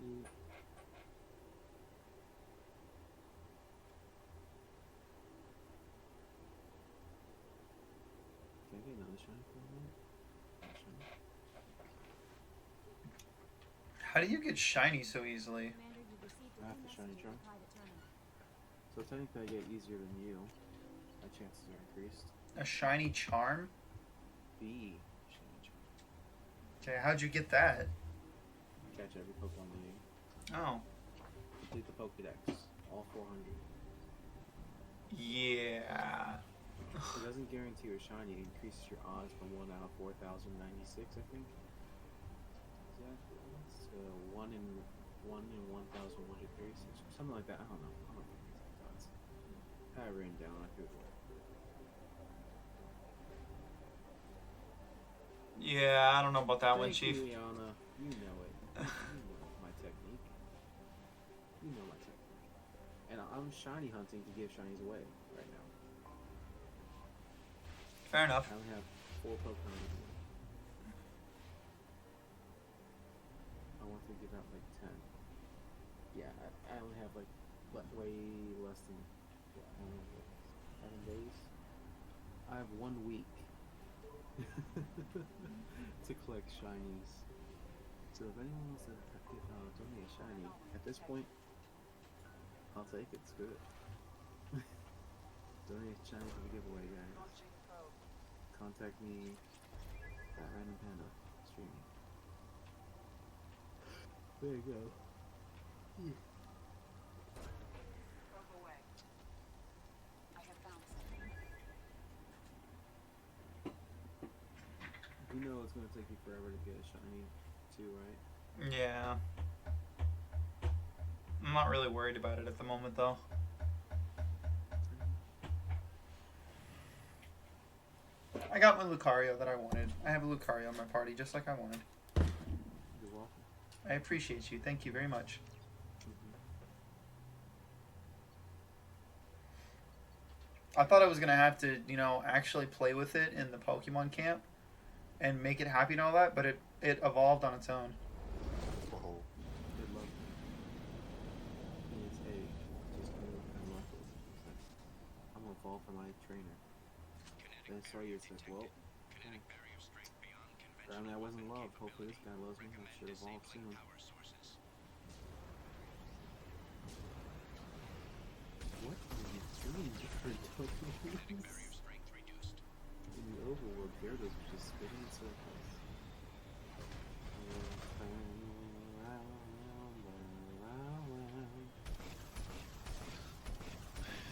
Mm. Can I get another shiny for a minute? Shiny. How do you get shiny so easily? I have to shiny charm. So technically I get easier than you. My chances are increased. A shiny charm? B. Shiny charm. Okay, how'd you get that? Catch every Pokemon in the game. Oh. Complete the Pokedex. All 400. Yeah. It doesn't guarantee your shiny. It increases your odds from 1 out of 4,096, I think. Exactly. So 1 in 1,136 or something like that. I don't know. I don't know the exact odds. I have it written down. I could. Yeah, I don't know about that one, Thank Chief. you, Liana. You know it. You know my technique. You know my technique. And I'm shiny hunting to give shinies away right now. Fair enough. I only have 4 Pokemon. I want to give out like 10. Yeah, I only have like way less than 7 days. I have 1 week to collect shinies. So if anyone wants to donate a shiny, at this point, I'll take it. It's good. Donate a shiny for the giveaway, guys. Contact me at Random Panda streaming. There you go. You know it's gonna take you forever to get a shiny too, right? Yeah. I'm not really worried about it at the moment, though. I got my Lucario that I wanted. I have a Lucario in my party, just like I wanted. You're welcome. I appreciate you. Thank you very much. I thought I was going to have to, actually play with it in the Pokemon camp and make it happy and all that, but it evolved on its own. Uh-oh. Good luck. It's A. Just unluck it. I'm gonna fall for my trainer. Then I saw you, it's like, well, I mean, I wasn't loved. Hopefully this guy loves me. I should evolve soon. What are you doing, different Pokemon? In the overworld, Gyarados was just spinning in circles.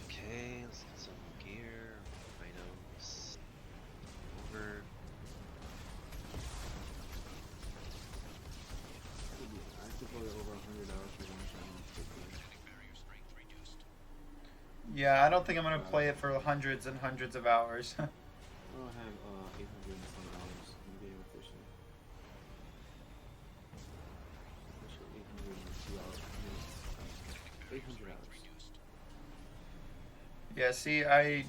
Okay, let's get some gear, items, over. I devoted over 100 hours for one shiny. Yeah, I don't think I'm going to play it for hundreds and hundreds of hours. I have 800 and some hours in game officially. Officially 802 hours. 800 hours. Yeah, see, I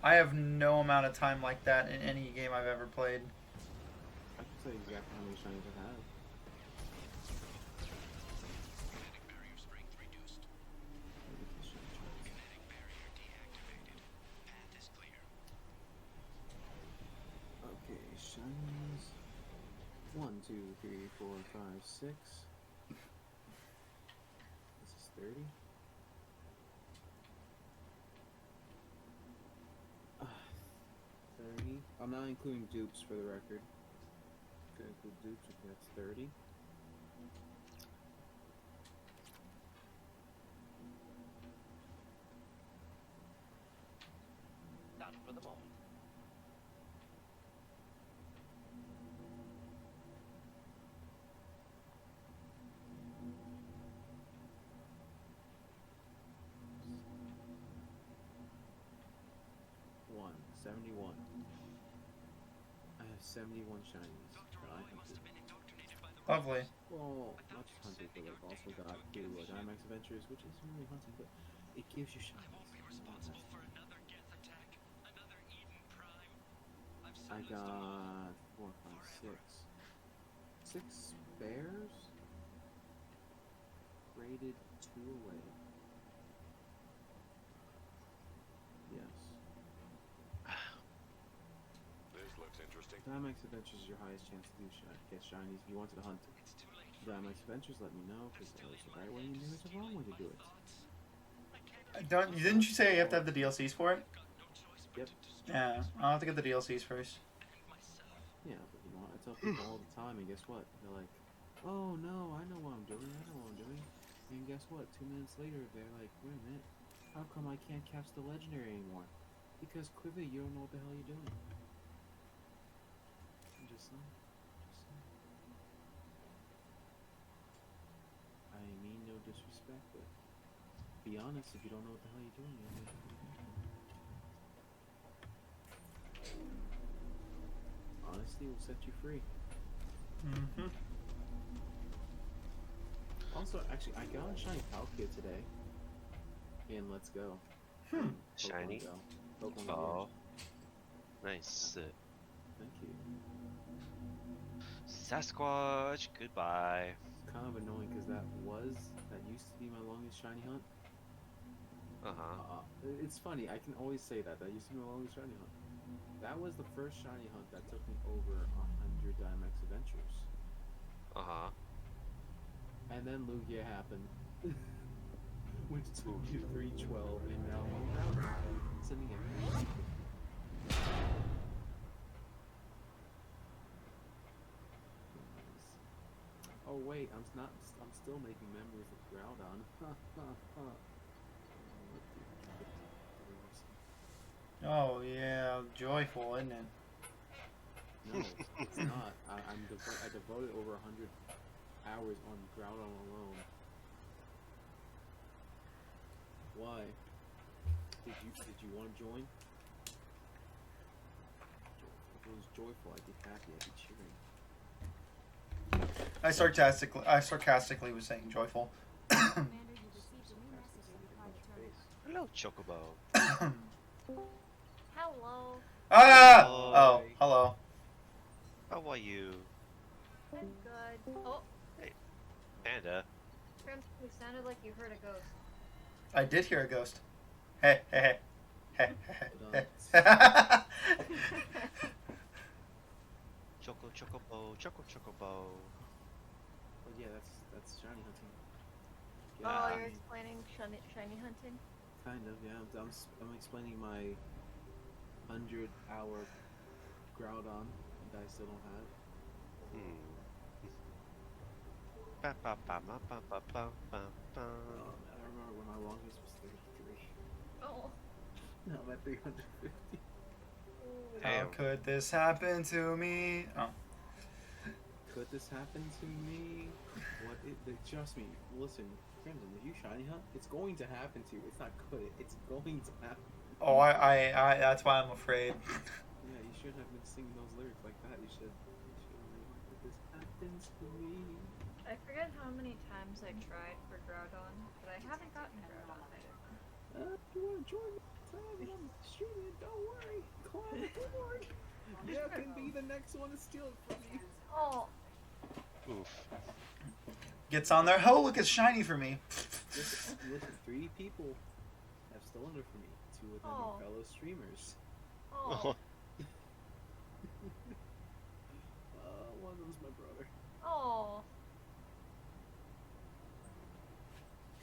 have no amount of time like that in any game I've ever played. I can tell you exactly how many shinies I have. Okay, shinies. 1, 2, 3, 4, 5, 6. This is 30. 30. I'm not including dupes for the record. Gonna include dupes, okay, that's 30. Not for the moment. One, 71. I have 71 shinies that I can do. Lovely. Well, not just hunting, but I've also got Dynamax Adventures, which isn't really hunting, but it gives you shinies. I got 4, 5, 6. 6 bears? traded 2 away. Yes. This looks interesting. Dynamax Adventures is your highest chance to do get shinies. If you wanted to hunt Dynamax Adventures, let me know, because there's a right way and there's a wrong way to do it. Didn't you say you have to have the DLCs for it? Yep. Yeah, I'll have to get the DLCs first. Yeah, but you know, I tell people all the time, and guess what? They're like, oh no, I know what I'm doing, I know what I'm doing. And guess what? 2 minutes later, they're like, wait a minute, how come I can't catch the legendary anymore? Because Quiver, you don't know what the hell you're doing. I'm just saying. I mean no disrespect, but be honest, if you don't know what the hell you're doing, you don't know what the hell you're doing. Honesty will set you free. Mm-hmm. Also, actually, I got a shiny Palkia today. And let's go. Shiny? Pokemon Go. Oh. Nice. Thank you. Sasquatch, goodbye. It's kind of annoying because that used to be my longest shiny hunt. It's funny, I can always say that. That used to be my longest shiny hunt. That was the first shiny hunt that took me over 100 Dynamax Adventures. And then Lugia happened. Which took me to 312, and now I'm out. Sending it. Oh wait, I'm still making memories of Groudon. Oh yeah, joyful, isn't it? No, it's not. I devoted over 100 hours on Groudon alone. Why? Did you want to join? If it was joyful, I'd be happy. I'd be cheering. I sarcastically was saying joyful. Hello, Chocobo. Hello. Ah! Hello. Oh, hello. How are you? I'm good. Oh, Panda. Grimp, it sounded like you heard a ghost. I did hear a ghost. Hey, hey, hey, hey, hey. Chocobo, Chocobo. But yeah, that's shiny hunting. Oh, Yeah, you're explaining shiny hunting? kind of. Yeah, I'm explaining my 100-hour Groudon that I still don't have. I remember when my longest was 33. Oh. Now I'm at 350. How Damn. could this happen to me? Oh. Could this happen to me? Trust me. Listen, Crimson, if you shiny hunt, it's going to happen to you. It's not could. It's going to happen. Oh, I that's why I'm afraid. Yeah, you shouldn't have been singing those lyrics like that. You should. If this happens to me. I forget how many times I tried for Groudon, but I haven't gotten Groudon yet. If you want to join me, I'm shooting it. Don't worry. Climb the board. You can be the next one to steal it from me. Oh. Oof. Gets on there. Oh, look, it's shiny for me. Listen, 3 people have stolen it from me. 2 of them are fellow streamers. Oh. One of them's my brother. Oh.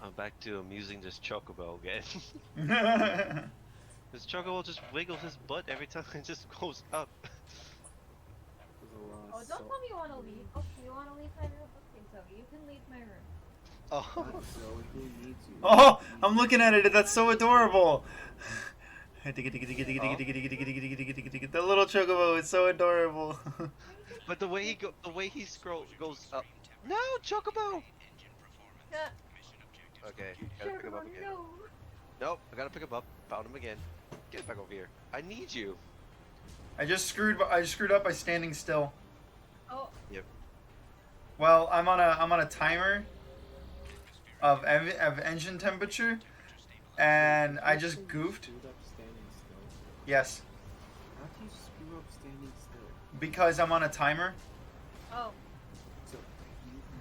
I'm back to amusing this Chocobo again. This Chocobo just wiggles his butt every time it just goes up. Oh, don't tell me you want to leave. Okay, you want to leave my room? Okay, so you can leave my room. Oh. Who needs you? Oh, I'm looking at it. That's so adorable. The little chocobo is so adorable. But the way he goes up. No, Chocobo. Yeah. Okay, gotta pick him up again. No. Nope, I gotta pick him up. Found him again. Get back over here. I need you. I just screwed up by standing still. Oh. Yep. Well, I'm on a timer of engine temperature, and I just goofed. Screwed up standing still. Yes, How do you screw up standing still? because I'm on a timer. Oh. So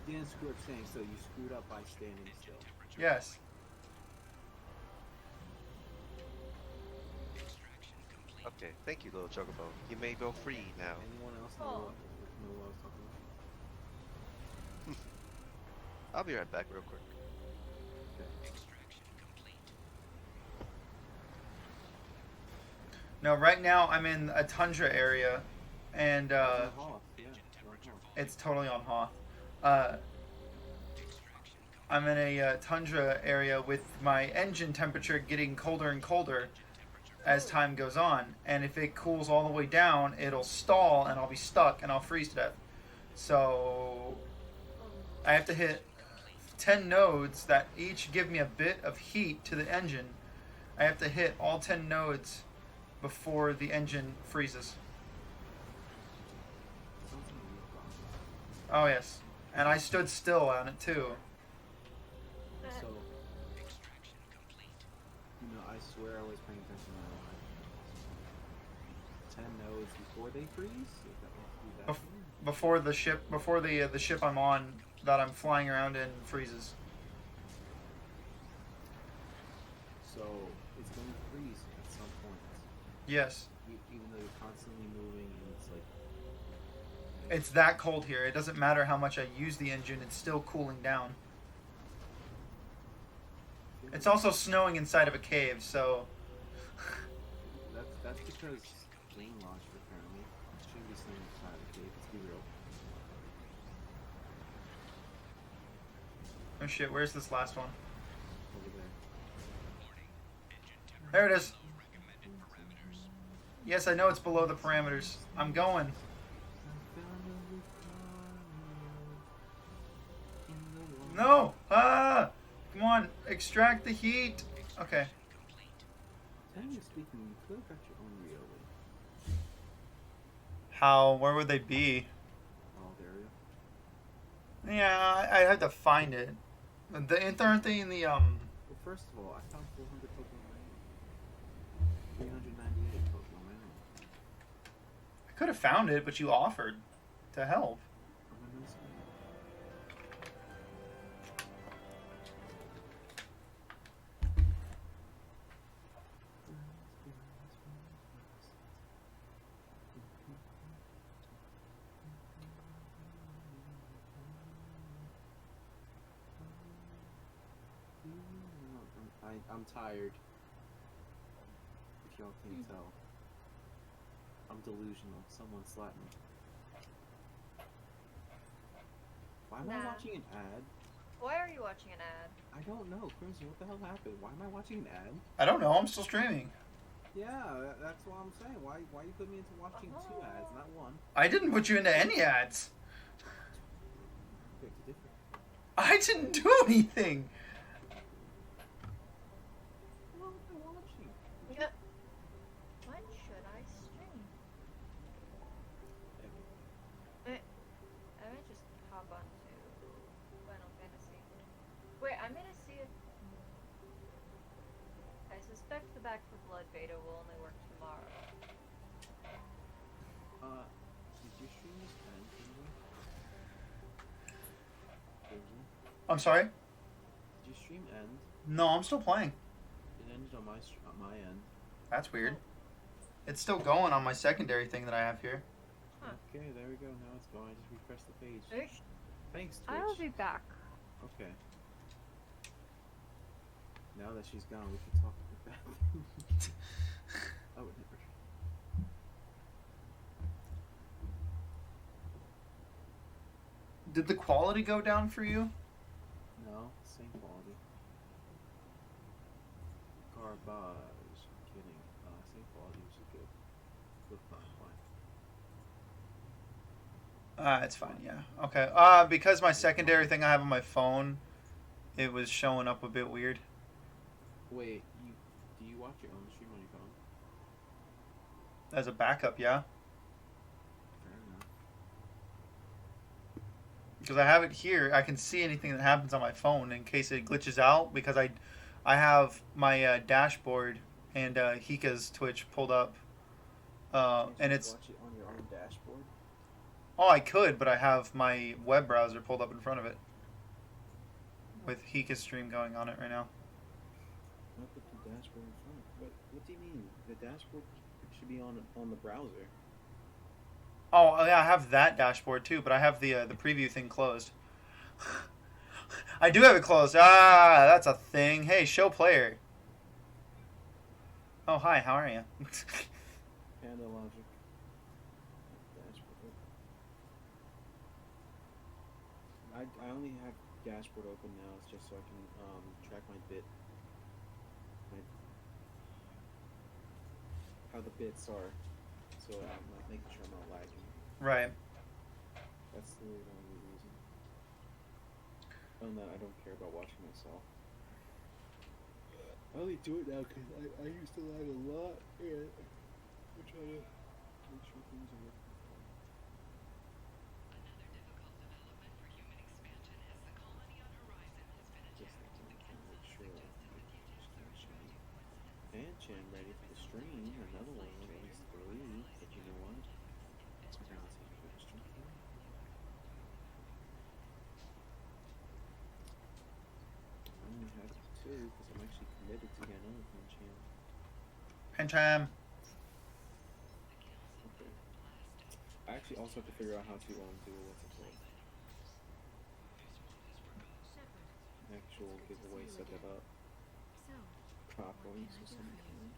didn't screw up staying still. You screwed up by standing still. Yes. Okay, thank you, little chocobo. You may go free now. Anyone else know Oh. what I was talking about? I'll be right back real quick. No, right now I'm in a tundra area, and Hoth, yeah, Hoth. it's totally on Hoth. I'm in a tundra area with my engine temperature getting colder and colder as time goes on, and if it cools all the way down, it'll stall and I'll be stuck and I'll freeze to death. So I have to hit 10 nodes that each give me a bit of heat to the engine. I have to hit all 10 nodes before the engine freezes. Oh yes, and I stood still on it too. So, I swear I was paying attention to 10 nodes before they freeze? If that must be that thing? Before the ship I'm on that I'm flying around in freezes. So, it's going to freeze at some point. Yes, Even though you're constantly moving and it's like... it's that cold here. It doesn't matter how much I use the engine; it's still cooling down. It's also snowing inside of a cave, so That's because game launched apparently. It shouldn't be snowing inside the cave, let's be real. oh shit. Where's this last one? Over there. There it is. Yes, I know it's below the parameters. I'm going. No! Ah! Come on, extract the heat. Okay. Technically speaking, you could have got your own relay. How? Where would they be? Oh, there you Yeah, I have to find it. Aren't they in the Well, first of all, I found 400 Pokemon Manual. 398 Pokemon Manual. I could have found it, but you offered to help. I'm gonna miss it. I'm tired. If y'all can't tell. I'm delusional. Someone slap me. Why am I Nah. watching an ad? Why are you watching an ad? I don't know, Crimson. What the hell happened? Why am I watching an ad? I don't know. I'm still streaming. Yeah, that's what I'm saying. Why you put me into watching two ads, not one? I didn't put you into any ads. Big different. I didn't do anything. What am I watching? Yeah. When should I stream? I might just hop onto Final Fantasy. Wait, I'm gonna see if. I suspect the Back for Blood beta will only work tomorrow. Did you stream this time, Crimson? I'm sorry? Did you stream end? No, I'm still playing. It ended on my end. That's weird. It's still going on my secondary thing that I have here. Huh. Okay, there we go. Now it's going. I just refreshed the page. Oosh. Thanks, Twitch. I will be back. Okay. Now that she's gone, we can talk about that. I would never. Did the quality go down for you? No, same quality. Garbage. I'm kidding. Same quality, which is good. Look fine. It's fine, yeah. Okay. Because my secondary thing I have on my phone, it was showing up a bit weird. Wait, do you watch your own stream on your phone? As a backup, yeah. Fair enough. Because I have it here, I can see anything that happens on my phone in case it glitches out. Because I have my dashboard and Hika's Twitch pulled up, Can't and you it's watch it on your own dashboard. Oh, I could, but I have my web browser pulled up in front of it with Hika stream going on it right now. I'll put the dashboard in front. What do you mean? The dashboard should be on the browser. Oh, yeah, I have that dashboard too, but I have the preview thing closed. I do have it closed. Ah, that's a thing. Hey, show player. Oh, hi. How are you? Panda logic. Dashboard. I only have dashboard open now. It's just so I can track my how the bits are, so I'm not making sure I'm not lagging. Right. That's the only reason. Other than that, I don't care about watching myself. I only do it now because I used to lag a lot, and I'm trying to make sure things are working fine. Just trying to make sure and Chan ready for the stream. Another one, at least 3. But you know what? It's gonna take a bit of stream. I only have 2 because I'm actually committed to get another Chan. Pentram. Okay. I actually also have to figure out how to do what's it called? Actual giveaway set that up properly so something can.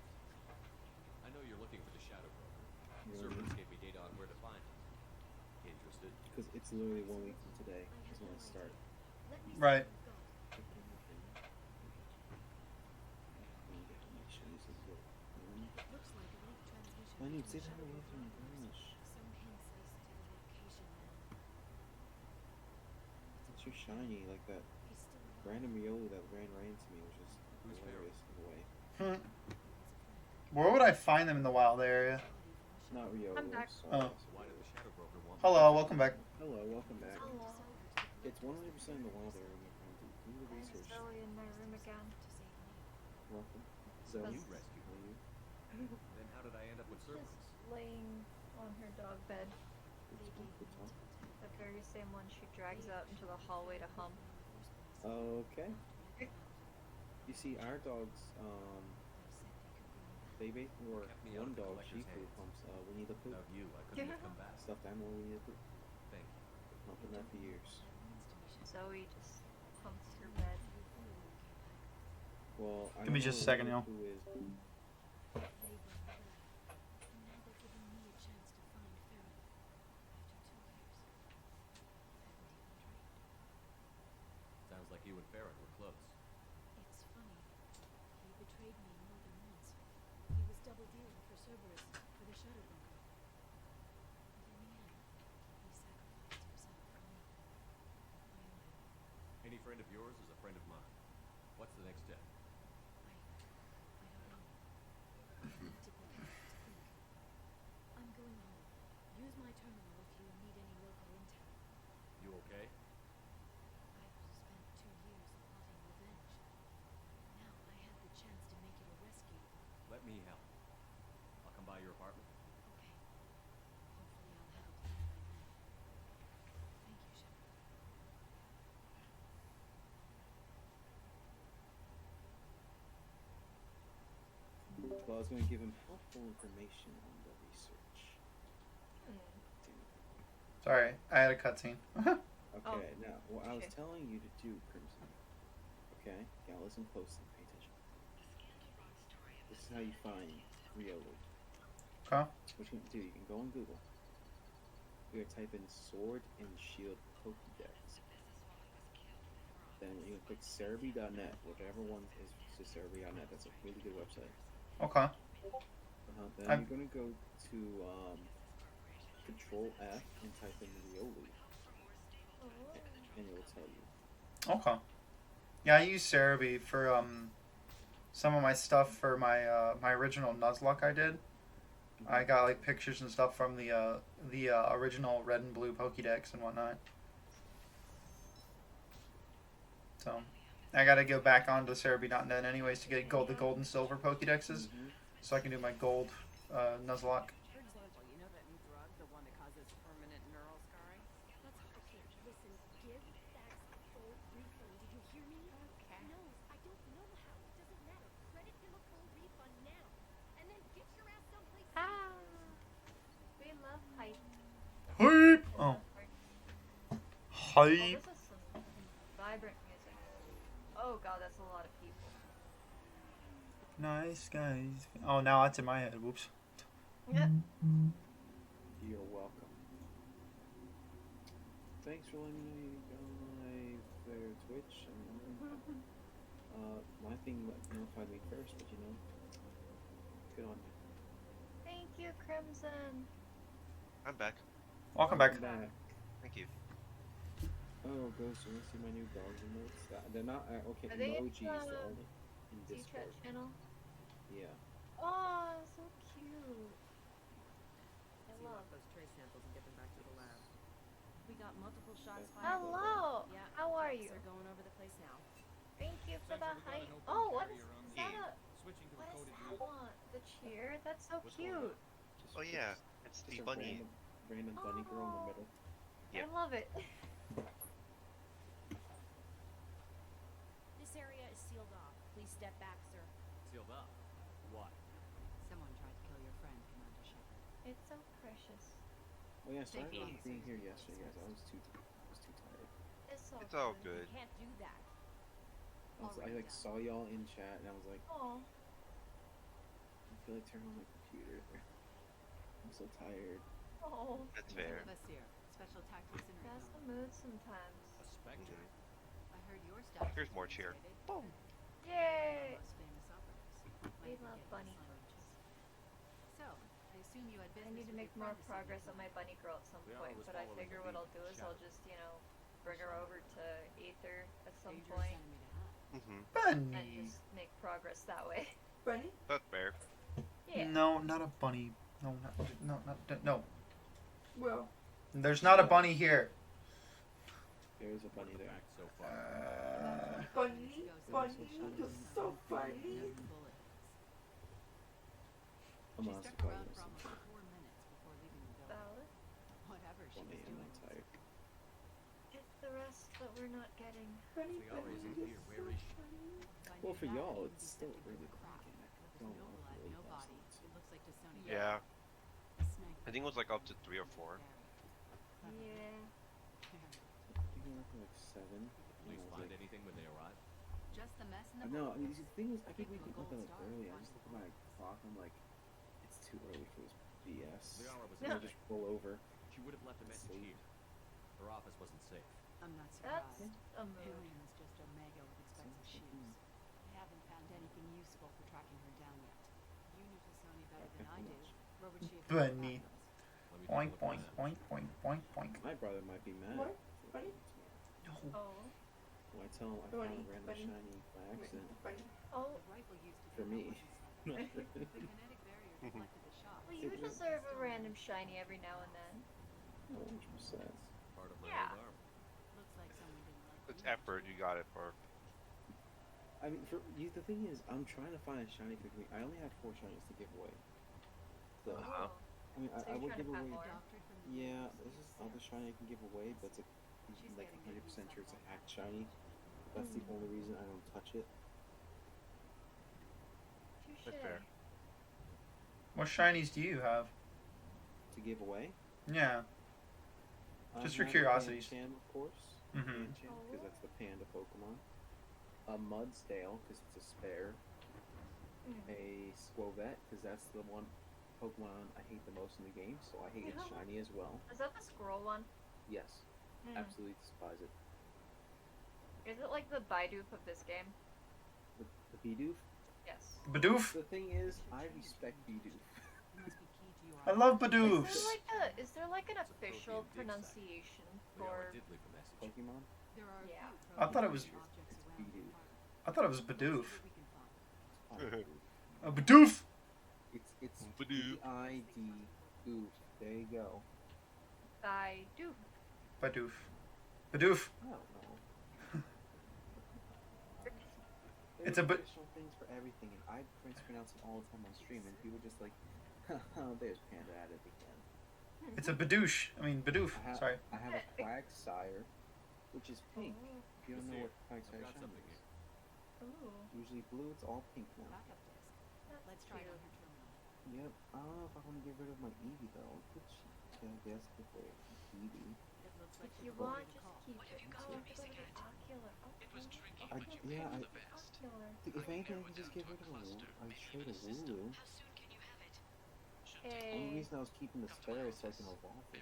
I know you're looking for the Shadow Broker. Yeah. Servers gave me data on where to find him. Interested? Because it's literally 1 week from today is when I start. Right. I need to sit down away from my gosh. It's so shiny, like that random Riolu that ran right into me, which is hilarious in a way. Where would I find them in the wild area? Not Riolu. I'm back. Oh. So why did the Shadow Broker want Hello, welcome back. Hello, welcome back. Hello. It's 100% in the wild area. My friend. Do the I'm research. Zoe in my room again. Welcome. Zoe, you rescued how are you? Then how did I end up with Cerberus? Just laying on her dog bed. Good talk. The very same one she drags out into the hallway to hump. Okay. You see, our dogs, they basically were Kept me out one of the dog, collector's Shifu, hands. pumps Winnie the Pooh. Without you, I couldn't have come back. Stuffed animal Winnie the Pooh. Thank you. Pumping that for years. Zoe just humps her bed. Well, I Give me don't just a know second, Winnie yo. the Pooh is. Sounds like you and Farron were close. It's funny. He betrayed me more than once. He was double dealing for Cerberus, for the Shadow Broker. But in the end, he sacrificed himself for me. Any friend of yours is a friend of mine. What's the next step? I don't know. I need to be able to think. I'm going home. Use my terminal if you need any local intel. You okay? I've spent 2 years plotting revenge. Now I have the chance to make it a rescue. Let me help. I'll come by your apartment. Okay. Hopefully I'll have a plan by then. Thank you, Shepard. Well, I was going to give him helpful information on the research. Sorry, I had a cutscene. Okay, now, what I was Okay. telling you to do, Crimson. Okay? Now listen closely, pay attention. This is how you find Riolu. Okay. What you can do, you can go on Google. You're going to type in Sword and Shield Pokédex. Then you can click Cerebi.net, whichever one is just Cerebi.net. That's a really good website. Okay. Then I'm- you're going to go to Control F and type in Riolu, and it will tell you. Okay. Yeah, I use Cerebi for some of my stuff for my my original Nuzlocke I did. I got like pictures and stuff from the original Red and Blue Pokédex and whatnot. So I gotta go back onto Cerebi.net anyways to get the gold and silver Pokédexes, so I can do my gold Nuzlocke. For example, you know that new drug, the one that causes permanent neural No, how? It doesn't matter. Credit him a full refund now. And then get your ass someplace Ah, we love hype. Hype. in Oh, South Park. Oh, hype. this is some vibrant music. Oh god, that's a lot of people. Nice guys. Oh, now that's in my head. Whoops. Yeah. You're welcome. Thanks for letting me go live there, Twitch. My thing notified me first, but you know, good on you. Thank you, Crimson. I'm back. Welcome back. Back. Thank you. Oh, Ghost, you want to see my new dog emotes? They're not okay. Are they in Emojis, they're only in T-Chat Discord. channel. Yeah. Oh, so cute. I See love. off those trace samples and get them back to the lab. We got multiple shots fired. Hello. Yeah. How are you? They're going over the place now. Thank you for the hype. Oh, what is that? What is that one? The cheer? That's so cute. Just, Oh yeah, it's just the a bunny. random bunny girl in the Oh. middle. Yep. I love it. This area is sealed off. Please step back, sir. Sealed up. Why? Someone tried to kill your friend, Commander Shepard. It's so precious. Oh yeah, sorry Thank about you. being here yesterday, guys. I was too tired. It's so It's all good. good. You can't do that. I like saw y'all in chat and I was like, Oh, I feel like turning on my computer. I'm so tired. oh. That's None fair. of us here. Special tactics and That's the recon. mood sometimes. A specter? I heard your staff. Here's was more cheer. confiscated. Boom. Yay! Most famous operatives. We Might be love getting bunny assigned girls. to- So, I assume you had I business need to with make your more friend this progress on evening. my bunny girl at some We point, always but I follow figure the what I'll lead do is I'll Shepard. just, bring her over to Aether at some Dangerous point enemy to have. Mhm. and Bunny. just make progress that way. Bunny? That's fair. Yeah. No, not a bunny. No, no. Well, There's not a bunny here. There's a What bunny are the there. facts so far? Bunny, Bunny, you're so funny. I'm She honestly stuck probably around gonna for sleep. almost 4 minutes before leaving the building. Valid. Whatever she 1 was a.m. doing. I'm tired. It's the rest that we're not getting. Bunny, The hour Bunny, isn't you're clear. so Where is she? funny. If I Well, knew for that, y'all, I it's wouldn't be still stepping really through the dark. cracks. I There don't was no know if blood, really no fast body. enough. It looks like the Sony. Yeah. Sniper. I think it was like up to 3 or 4. Yeah. I think we're up to like 7. Police I was find like, anything when they arrive? Just the mess in the no, I mean, bulkheads. the thing is, I keep Give them waking a up gold like star early. for I just look at finding my clock. I'm like, it's too early for this BS. Liara was And I in just roll over. She would have left a message Sleep. here. Her office wasn't safe. I'm not That's surprised. a mood. Alien's just Omega with expensive shoes. I haven't found anything useful for tracking her down yet. You knew Sony better than I do. Where would she have Bunny. found us? Let me Boink, take a look boink, at that. boink, boink, boink, boink. My brother might be mad. What? Bunny? No. Oh. When I tell him I Bunny, found a random bunny. shiny by accident. Bunny. Oh. The rifle used to For be me. what wasn't safe. The kinetic barrier deflected the shot. Well, you deserve a random shiny every now and then. 100%. Part of Yeah. Lair's armor. Looks like someone didn't like It's you. effort you got it for. I mean, the thing is, I'm trying to find a shiny for me. I only have 4 shinies to give away. So, Uh-huh. I mean, So I you're will trying give to find away. more? Doctor from the Yeah, University this is of other South. shiny I can give away, but it's like 100% sure it's a hacked shiny. That's the only reason I don't touch it. Touche. That's fair. What shinies do you have? To give away. Yeah. I Just for have a curiosities. Pancham, of course. Mhm. Because that's the panda Pokemon. A Mudsdale, because it's a spare. A Squovette, because that's the one Pokemon I hate the most in the game, so I hate its shiny as well. Is that the squirrel one? Yes, absolutely despise it. Is it like the Bidoof of this game? The Bidoof? Yes. Bidoof? The thing is, I respect Bidoof. It must be key to your I love Is Bidoofs. there like an It's a official protein dig site. pronunciation Liara for? did leave a message. Pokemon? There are a Yeah. few I thought it was- protein objects it's around the Bidoof. park. I thought it was Let's see Bidoof. what we can find. Oh, A Bidoof? it's Bidoof. B-I-D-oof. There you go. Bidoof. Bidoof. Bidoof. I don't know. It's a There's bit- additional things for everything, and I mispronounce it all the time on stream, and people just like, there's Panda at it again. It's a Bidoosh. I mean, Bidoof. Sorry. I have a Quagsire, which is pink. Oh. If you don't know what I've Quagsire got shiny something is. here. Ooh, Usually blue, it's all pink now. Backup disk. that's Let's try it cute. on her terminal. Yep. I don't know if I want to get rid of my Eevee though. Which I guess with the Eevee. It looks If like you the want, way to just call. keep it. Oh, it's gonna be ocular. I, yeah, I, Ocular. if anything, I can just get rid of a Wooloo. I trade a Wooloo. Hey. Only reason I was keeping the spare is so I can evolve it.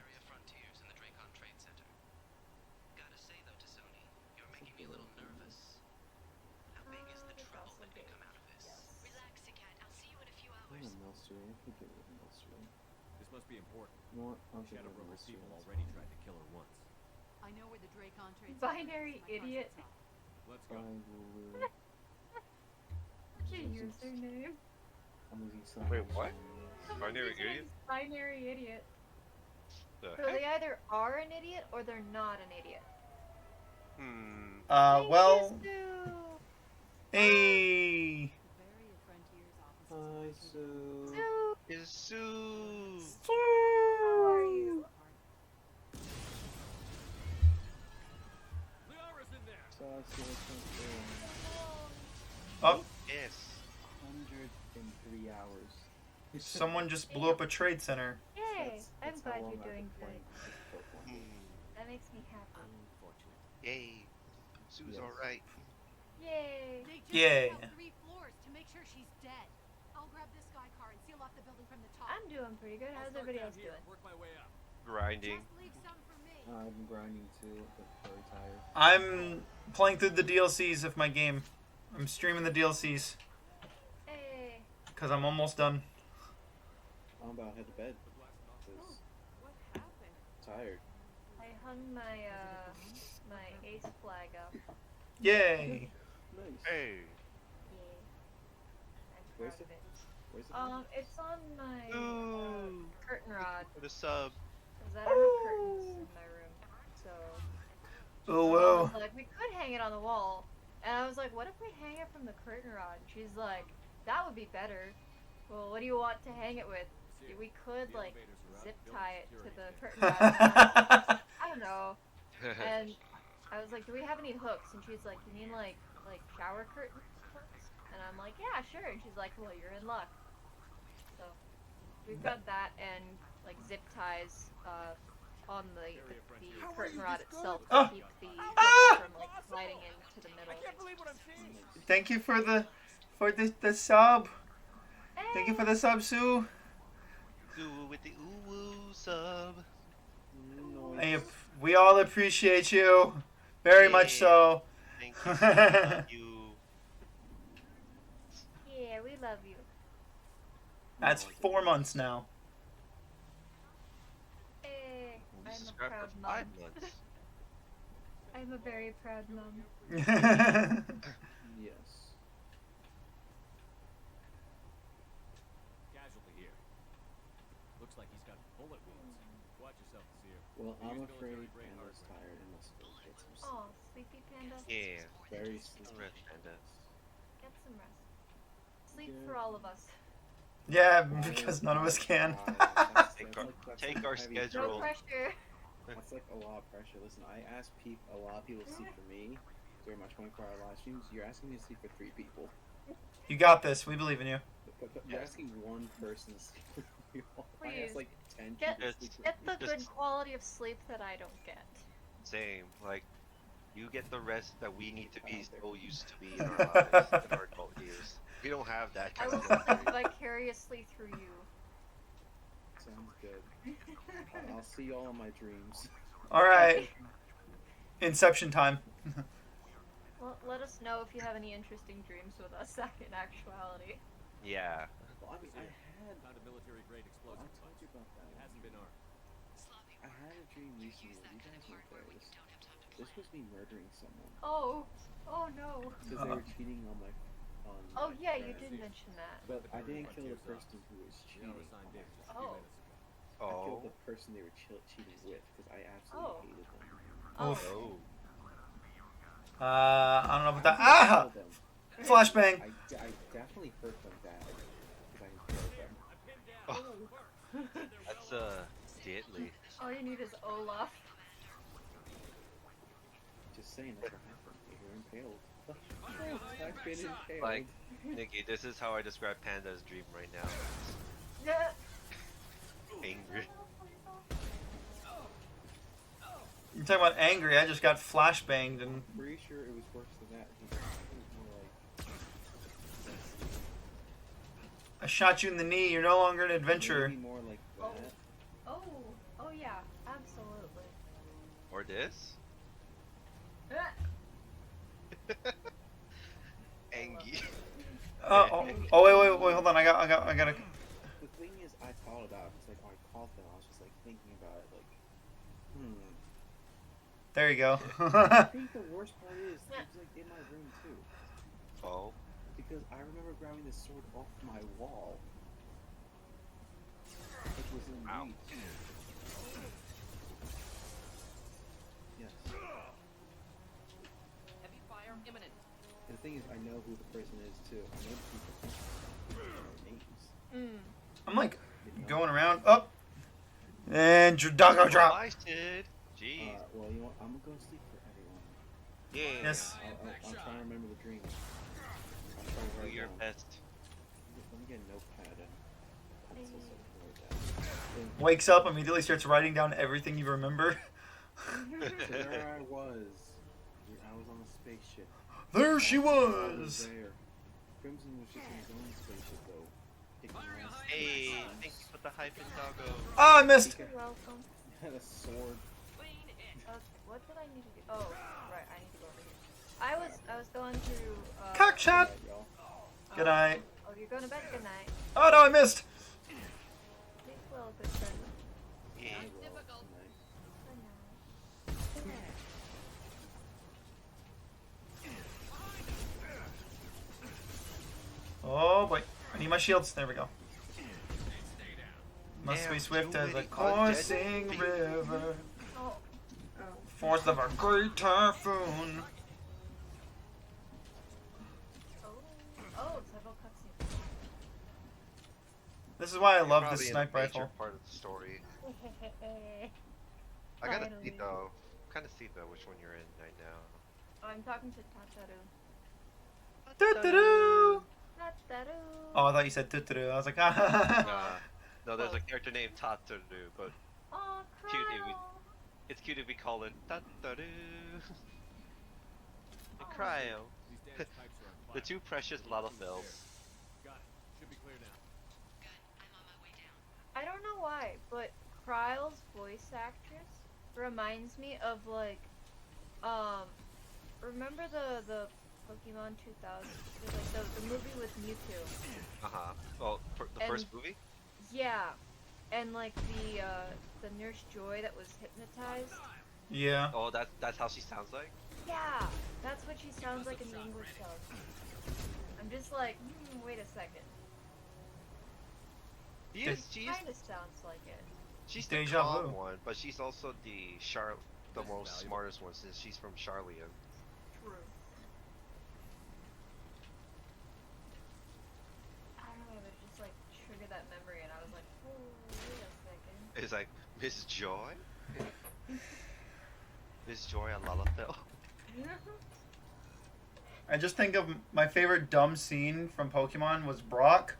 It's also big. Yes. I'm a Milcery. I could get rid of Milcery. This must be important. You know what? I'll get Shadow rid of Broker's Milcery. people That's already fine. tried to kill her once. I know where the Dracon trade Binary idiot. Let's go. Bye, Wooloo. What's your username? I'm losing some. Wait, what? Someone's Binary username idiot? is Binary idiot. The So heck? they either are an idiot or they're not an idiot. Hmm. Well, Thank you, Sue. hey. Hi, Sue. Sue, Is Sue. how are you? Liara's in there. So I see what's going Oh, Yes. 103 hours. someone just blew up a trade center. Yay! I'm That's how glad long you're I've doing been good. playing this Pokemon game. That makes me happy. Unfortunate. Yay. Sue's Yes. alright. Yay! They just Yeah. took out 3 floors to make sure she's dead. I'll grab this guy car and seal off the building from the top. I'm doing pretty good. I'll How's start everybody down else here, doing? Work my way up. Grinding. Just leave some for me. I'm grinding too, but very tired. I'm playing through the DLCs of my game. I'm streaming the DLCs Hey! because I'm almost done. I'm about to head to bed. Cause What happened? tired. I hung my my ace flag up. Yay! Nice. Hey. Yay! I'm Where's proud of it. Where's the It's on my Ooh. curtain rod. For the sub. Cause I don't have curtains in my room, so. Oh I well. was like, we could hang it on the wall, and I was like, what if we hang it from the curtain rod? And she's like, that would be better. Well, what do you want to hang it with? We could The like elevators are out. zip Building tie it to security the is curtain rod. I don't know. And I was like, do we have any hooks? And she's like, you mean like shower curtain hooks? And I'm like, yeah, sure. And she's like, well, you're in luck. So we've got that and like zip ties on the curtain rod itself to Oh. keep the Ah! from like sliding into the middle. I can't believe what I'm seeing. Thank you for the sub. Thank you for the sub, Sue. Sue with the ooh woo sub. Hey, we all appreciate you very much so. Thank you. Love you. Yeah, we love you. That's 4 months now. Hey, You I'm a subscribed proud for mom. 5 months. I'm a very proud mom. Yes. Casualty here. Looks like he's got bullet wounds. Watch yourself, Seer. Well, I'm Use afraid military grade Panda's hardware. tired and must go get some sleep. Oh, sleepy panda. Yeah. Very sleepy. Rest, Panda. Get some rest. Sleep Yeah. for all of us. Yeah, because none of us can. Take our No schedule. pressure. That's like a lot of pressure. Listen, I asked a lot of people to sleep for me during my 24-hour live streams. You're asking me to sleep for 3 people. You got this. We believe in you. But you're asking one person to sleep for 3 people. I Please. asked like 10 Get- people to sleep for Get the Just- good quality of sleep that I don't get. Same. Like, you get the rest that we need to be so used to be in our lives, in our adult years. We don't have that I kind will of live luxury. vicariously through you. Sounds good. I'll see y'all in my dreams. All right. Inception time. Well, let us know if you have any interesting dreams with us in actuality. Yeah. Well, I mean, I had. Found a military grade I explosive told device. you about that. It hasn't been armed. I had a dream recently. You guys weren't there. This was me murdering someone Oh, oh no. because they were cheating on my. Oh my yeah, you friend. did mention that. But I didn't kill the person who was We cheating. are On assigned my in just a Oh. few minutes ago. I killed Oh. the person they were cheating with because I Oh. absolutely hated them. Oh, Oh. I don't know about that. I didn't Ah! kill them. Flashbang. I definitely hurt them bad because I killed them. I'm pinned down. That's deadly. all you need is Olaf. Just just saying that's what happened. You're impaled. I've been impaled. Like, Nikki, this is how I describe Panda's dream right now. Yeah. Angry. You're talking about angry. I just got flashbanged and. I'm pretty sure it was worse than that. It was more like. I shot you in the knee. You're no longer an adventurer. Maybe more like that. Oh yeah, absolutely. Or this? Angie. Wait, hold on. I gotta. The thing is, I thought about it. It's like, when I called them, I was just like thinking about it, like, There you go. I think the worst part is, it was like in my room too. Oh. Because I remember grabbing this sword off my wall. Which was in Ow. reach. Yes. Heavy fire imminent. And the thing is, I know who the person is too. I know the people. Their names. I'm like going around up, and Doggo drop. I did. Jeez. Well, you know what? I'm gonna go sleep for everyone. Yeah. Yes. I'm trying to remember the dream. I'm trying to Do write your down. best. Let me get a notepad and pencil so I can write down. Wakes up, immediately starts writing down everything you remember. So there I was. I was on a spaceship. There she I was. there. Crimson was just in his own spaceship though. Kicking ass. Hey, thanks for the hyphen, doggo. Ah, I missed. You're welcome. Had a sword. What did I need to do? Oh, right, I need to go over here. I was going to. Cock shot. Alright, y'all. Good night. Oh, you're going to bed. Good night. Oh no, I missed. Sleep well, good friend. Yeah. I will tonight. Good night. Oh boy, I need my shields. There we go. Must be Damn, swift too as a many coursing undead river, Oh, force of a great typhoon. several cutscenes. This is why I love Probably this in sniper the major rifle. part of the story. I gotta see Finally. though. Kind of see though which one you're in right now. I'm talking to Tataru. Doo-doo-doo. Tataru. Oh, I thought you said doo-doo-doo. I was like, ah. No, there's a character named Tataru, but Oh, Cute, if we- Cryo. it's cute if we call it Tataru. The Cryo. These damaged pipes are on fire. The two precious Lalafels. Got it. Should be clear now. I don't know why, but Kryle's voice actress reminds me of like, remember the Pokemon 2000, like the movie with Mewtwo. Well, the And- first movie? Yeah, and like the Nurse Joy that was hypnotized. Yeah. Oh, that's how she sounds like? Yeah, that's what she sounds like in the English dub. I'm just like, wait a second. She's Kind of sounds like it. she's the Deja calm vu. one, but she's also the most smartest one since she's from Charlian. True. I don't know, it just like triggered that memory, and I was like, oh, wait a second. It's like Miss Joy. Miss Joy on Lalafell. I just think of my favorite dumb scene from Pokemon was Brock.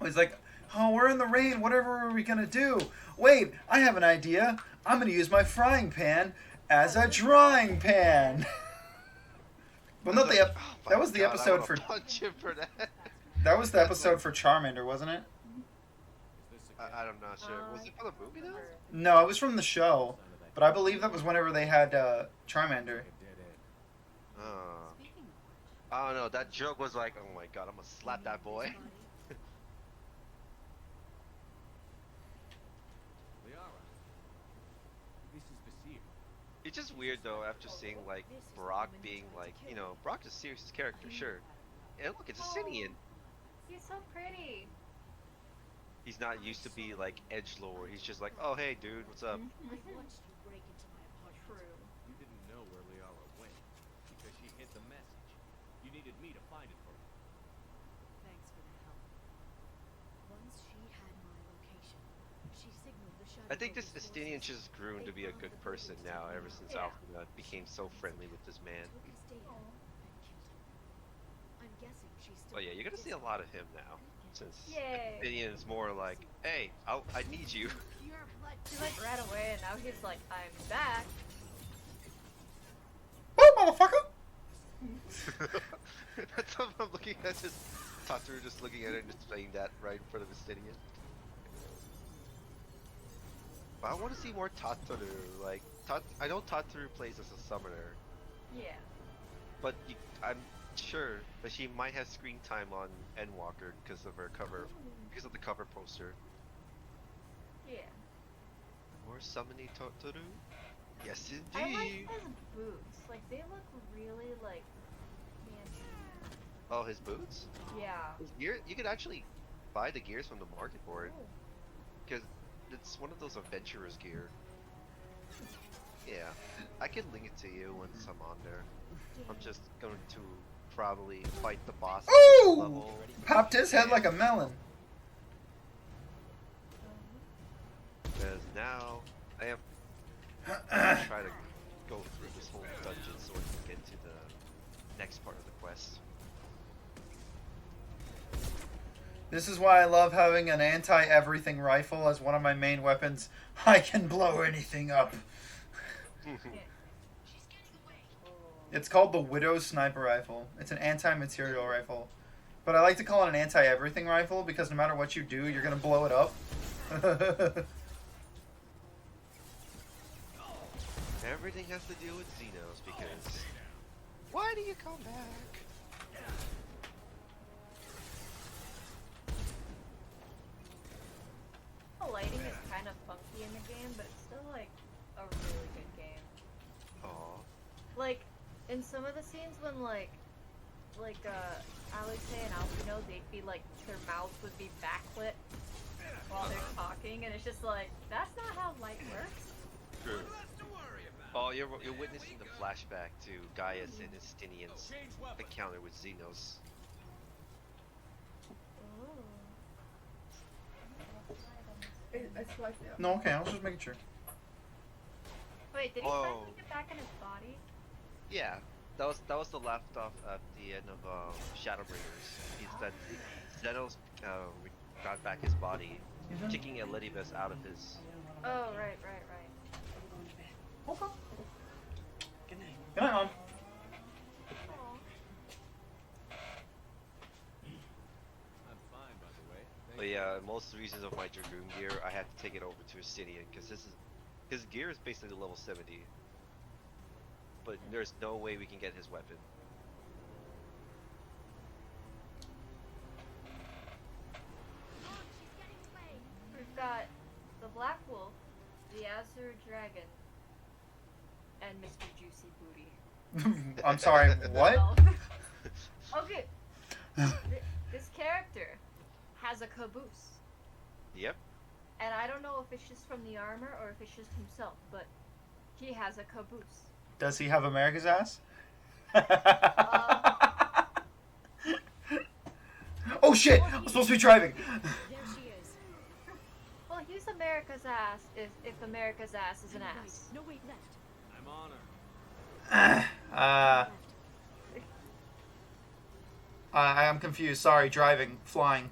He's like, oh, we're in the rain. Whatever are we gonna do? Wait, I have an idea. I'm gonna use my frying pan as a drawing pan. Well, not the Oh my that was the God, I episode wanna for punch him for that. that was the episode for Charmander, wasn't it? Is this a I'm not sure. Was it for the movie though? No, it was from the show. But I believe that was whenever they had Charmander. dead end? Speaking of which, I don't know. That joke was like, oh my God, I'm gonna slap that boy. Liara. This is Basir. It's just weird though after seeing like Brock being like, you know, Brock is a serious character, sure. And look, it's a Sinian. He's so pretty. He's not used to be like edgelord. He's just like, oh hey dude, what's up? I watched you break into my apartment. True. You didn't know where Liara went because she hid the message. You needed me to find it for her. Thanks for the help. Once she had my location, she signaled the I think this Estinian just grew to be a good person now ever since Yeah. Alpha became so friendly with this man. Took his data and killed him. I'm guessing she's still. Oh yeah, you're gonna see a lot of him now. Since Yay. Estinian's more like, hey, I need you. Pure blood. She like ran away and now he's like, I'm back. Oh, motherfucker! That's what I'm looking at, just Tataru just looking at it and just saying that right in front of Estinian. But I want to see more Tataru. Like, I know Tataru plays as a summoner, Yeah. but I'm sure that she might have screen time on Endwalker because of her cover, because of the cover poster. Yeah. More summoning Tataru? Yes, I like indeed. his boots. Like they look really like fancy. Oh, his boots? Yeah. His gear? You could actually buy the gears from the market board Oh. because it's one of those adventurers gear. Yeah, I can link it to you once I'm on there. I'm just going to probably fight the boss at this Ooh! level. Popped his head like a melon. Because now I am try to go through this whole dungeon so I can get to the next part of the quest. This is why I love having an anti-everything rifle as one of my main weapons. I can blow anything up. It's called the Widow Sniper Rifle. It's an anti-material rifle. But I like to call it an anti-everything rifle because no matter what you do, you're going to blow it up. Everything has to deal with Xenos because... Why do you come back? The lighting is kind of funky in the game, but it's still like a really good game. Aw. Like in some of the scenes when like Alice and Alpino, they'd be like their mouths would be backlit while they're talking, and it's just like that's not how light works. True. Oh, you're witnessing the flashback to Gaius and Estinian's encounter with Xenos. I swiped out. No, okay, I was just making sure. Wait, did he Oh. finally get back in his body? Yeah, that was the left off at the end of Shadowbringers. He's that Xenos got back his body, kicking Elidibus out of his. Oh, right. Okay. Good night, Mom. Aw. I'm fine, by the way. Thank But yeah, most reasons of my Dragoon gear, I had to take it over to Estinian because his gear is basically level 70. But there's no way we can get his weapon. We've got the Black Wolf, the Azure Dragon, and Mr. Juicy Booty. I'm sorry, what? Well, okay. This character has a caboose. Yep. And I don't know if it's just from the armor or if it's just himself, but he has a caboose. Does he have America's ass? Oh shit! I'm supposed to be driving! There she is. Well, he's America's ass if America's ass is an Right. ass. No, wait, left. I'm on her. Left. I am confused. Sorry, driving, flying.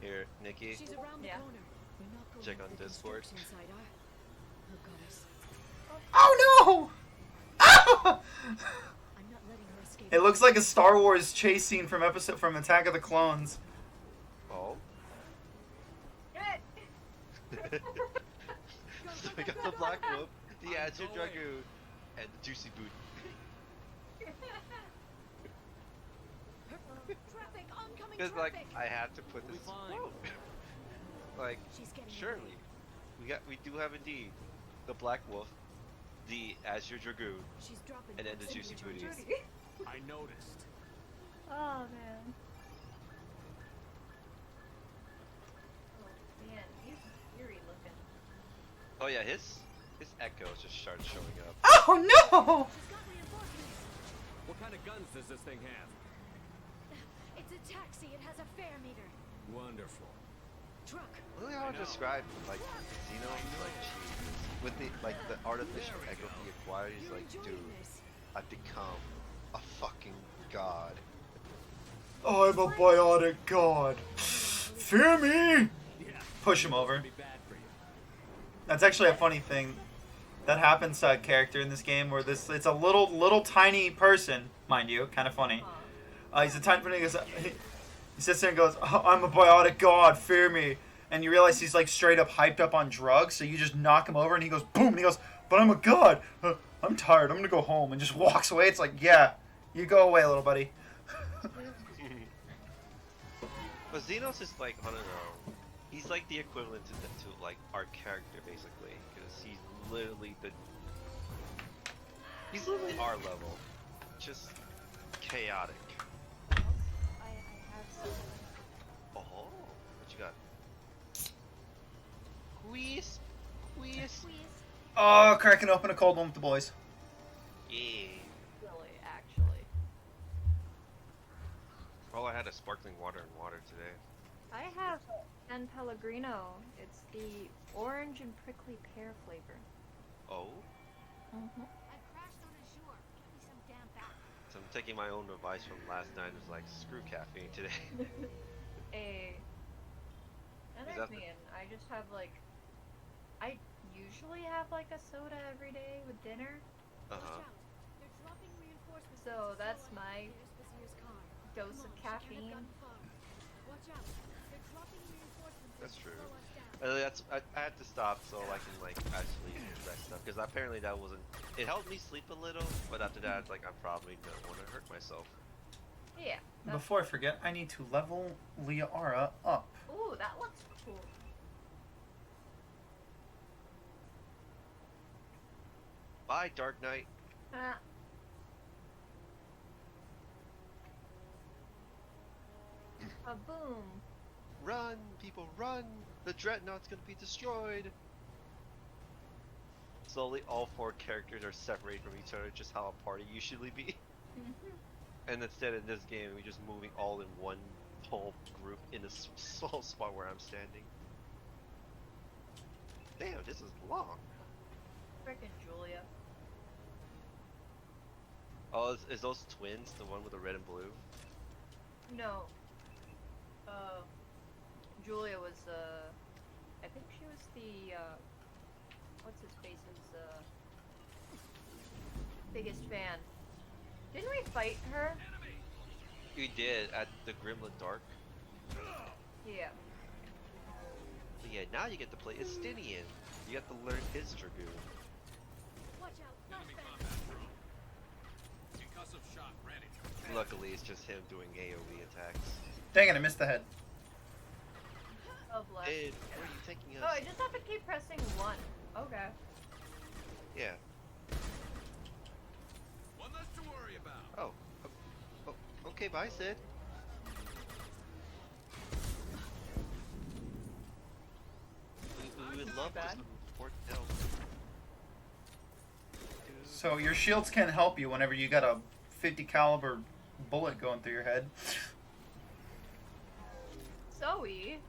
Here, Nikki. She's around the Yeah. corner. We're not going Check for on the Discord. construction site, oh goddess. Oh no! Ah! I'm not letting her escape. It looks like a Star Wars chase scene from Attack of the Clones. Oh. Eh. So we got the Black Wolf, the Azure Dragoon, and the Juicy Boot. Traffic, oncoming Because like traffic. I had to put this. We'll be fine. Like She's getting surely, we do have indeed the Black Wolf, the Azure Dragoon, She's dropping and then the bombs Juicy into Booty. Judy. I noticed. Oh man. Oh man, he's eerie looking. Oh yeah, his echoes just started showing up. Oh no! She's got reinforcements. What kind of guns does this thing have? It's a taxi. It has a fare meter. Wonderful. truck. Really how to describe like Xeno, like she, with the artificial echo he acquired, he's You're like, enjoying dude, this. I've become a fucking god. I'm a biotic god. Fear me! Push him over. Be bad for you. That's actually a funny thing that happens to a character in this game where it's a little tiny person, mind you, kind of funny. He's a tiny person. He sits there and goes, "Oh, I'm a biotic god, fear me." And you realize he's like straight up hyped up on drugs, so you just knock him over and he goes boom, and he goes, "But I'm a god. I'm tired. I'm gonna go home," and just walks away. It's like, yeah, you go away, little buddy. But Xenos is like, I don't know, he's like the equivalent to like our character basically, because he's literally our level, just chaotic. I have some. Oh, what you got? Quiz. Oh, cracking open a cold one with the boys. Yeah. Really, actually. Oh, I had a sparkling water and water today. I have San Pellegrino. It's the orange and prickly pear flavor. Oh, Mm-hmm. I crashed on Azure. Give me some damn back. so I'm taking my own advice from last night. It's like, screw caffeine today. And Is there's that the- me, and I just have like, I usually have like a soda every day with dinner. Uh Watch huh. out. They're dropping reinforcements. So from that's Zero my There's Bazir's car. dose Come of on, she can't have caffeine. gotten far. Watch out. They're dropping reinforcements. That's to true. slow us down. I had to stop so I can like actually rest up because apparently that wasn't. It helped me sleep a little, but after that, like I probably don't want to hurt myself. Yeah. That's, Before I forget, I need to level Liara up. ooh, that looks cool. Bye, Dark Knight. Ah. A boom. Run, people, run! The dreadnought's gonna be destroyed. Slowly, all four characters are separated from each other, just how a party usually be. And instead, in this game, we're just moving all in one whole group in a small spot where I'm standing. Damn, this is long. Frickin' Julia. Oh, is those twins the one with the red and blue? No. Julia was, I think she was the, what's his face's, biggest fan. Didn't we fight her? We did at the Gremlin Dark. Yeah. But yeah, now you get to play Estinian. You get to learn his Dragoon. Watch out. Flashbang. Concussive shot ready. Luckily, it's just him doing AoE attacks. Dang it, I missed the head. Oh, bless. Ed, where are you taking Oh, us? I just have to keep pressing 1. Okay. Yeah. One less to worry about. Oh, okay, bye, Sid. We would love bad. some support and help. So your shields can't help you whenever you got a 50 caliber bullet going through your head. Zoe.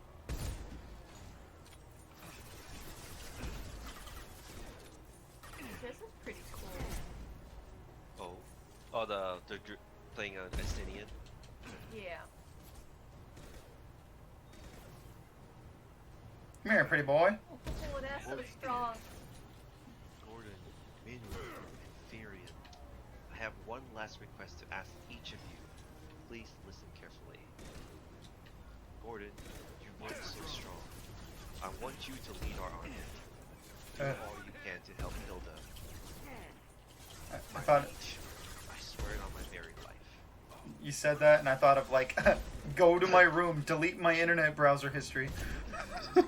This is pretty cool. Oh, the playing an Estinian. Yeah. Come here, pretty boy. Oh, that's so strong. Gordon, Minwoo, and Furion. I have one last request to ask each of you. Please listen carefully. Gordon, you look so strong. I want you to lead our army. Do all you can to help Hilda. I thought I swear it on my very life. you said that, and I thought of like, go to my room, delete my internet browser history. I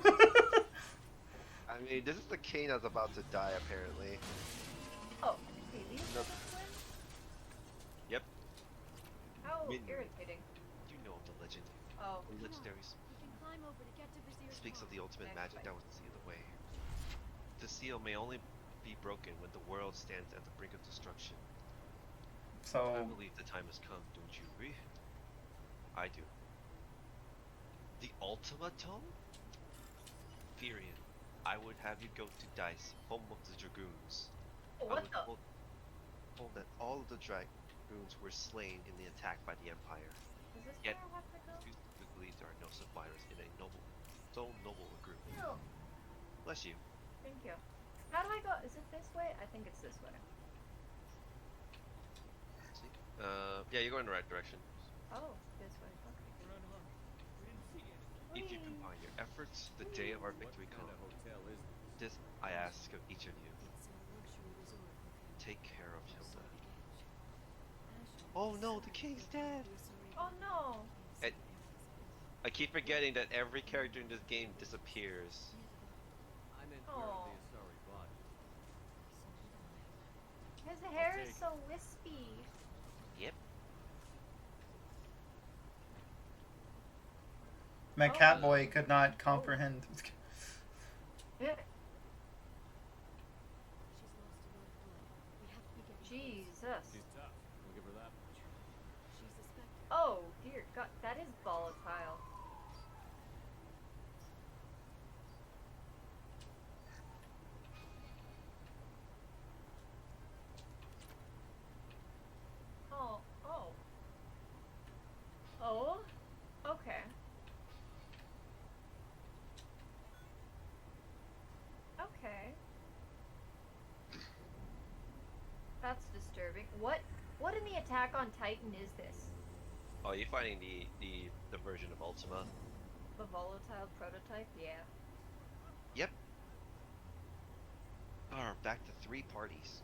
mean, this is the king that's about to die, apparently. Oh, okay, these No. are the twins? Yep. How Min- irritating. You know of the legend. Oh. The legendaries. We can climb over to get to Bazir's Speaks of car. the ultimate Next magic fight. that will seal the way. The seal may only be broken when the world stands at the brink of destruction. I So believe the time has come, don't you agree? I do. The Ultima Tome? Inferior, I would have you go to Dice, home of the Dragoons. I What was the? told that all of the Dragoons were slain in the attack by the Empire. Is this Yet, where I have to go? you believe there are no survivors in a so noble a group. No. Bless you. Thank you. How do I go? Is it this way? I think it's this way. See? Yeah, you're going in the right direction. Oh, this way. Okay. Run home. We didn't see anything. If you combine your efforts, the day of our victory What kind comes. of hotel is This this? I ask of each of you. It's a luxury resort located Take care of Hilda. outside the gate. Oh no, the king's dead! Oh no. And I keep forgetting that every character in this game disappears. I meant Aw. where are the Asari bodies? His hair is take so wispy. Yep. My Oh. Catboy could not comprehend. Yeah. She's lost a lot of blood. We have to be getting close. Jesus. She's tough. We'll give her that much. She's a specter. Oh dear God, that is volatile. Oh, oh. Oh? Okay. Okay. That's disturbing. What in the Attack on Titan is this? Oh, you're finding the version of Ultima. The volatile prototype? Yeah. Yep. Back to 3 parties.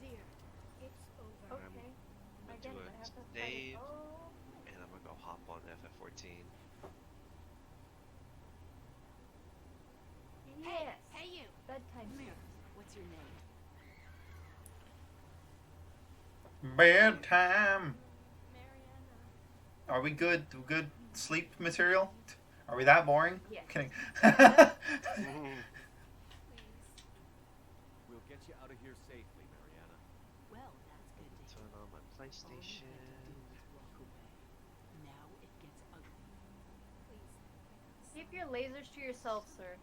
Vizier, it's over. Okay. I'm Again, gonna I do have to a fight. save, Oh. and I'm gonna go hop on FF14. Yes. Hey you! Bedtime. Come here. What's your name? Bedtime. Mariana. Are we good? Good sleep material? Are we that boring? Yes. Kidding. Please. We'll get you out of here safely, Mariana. Well, that's good to hear. Turn on my All you PlayStation. had to do was walk away. Now it gets ugly. Please. Keep your lasers to yourself, sir.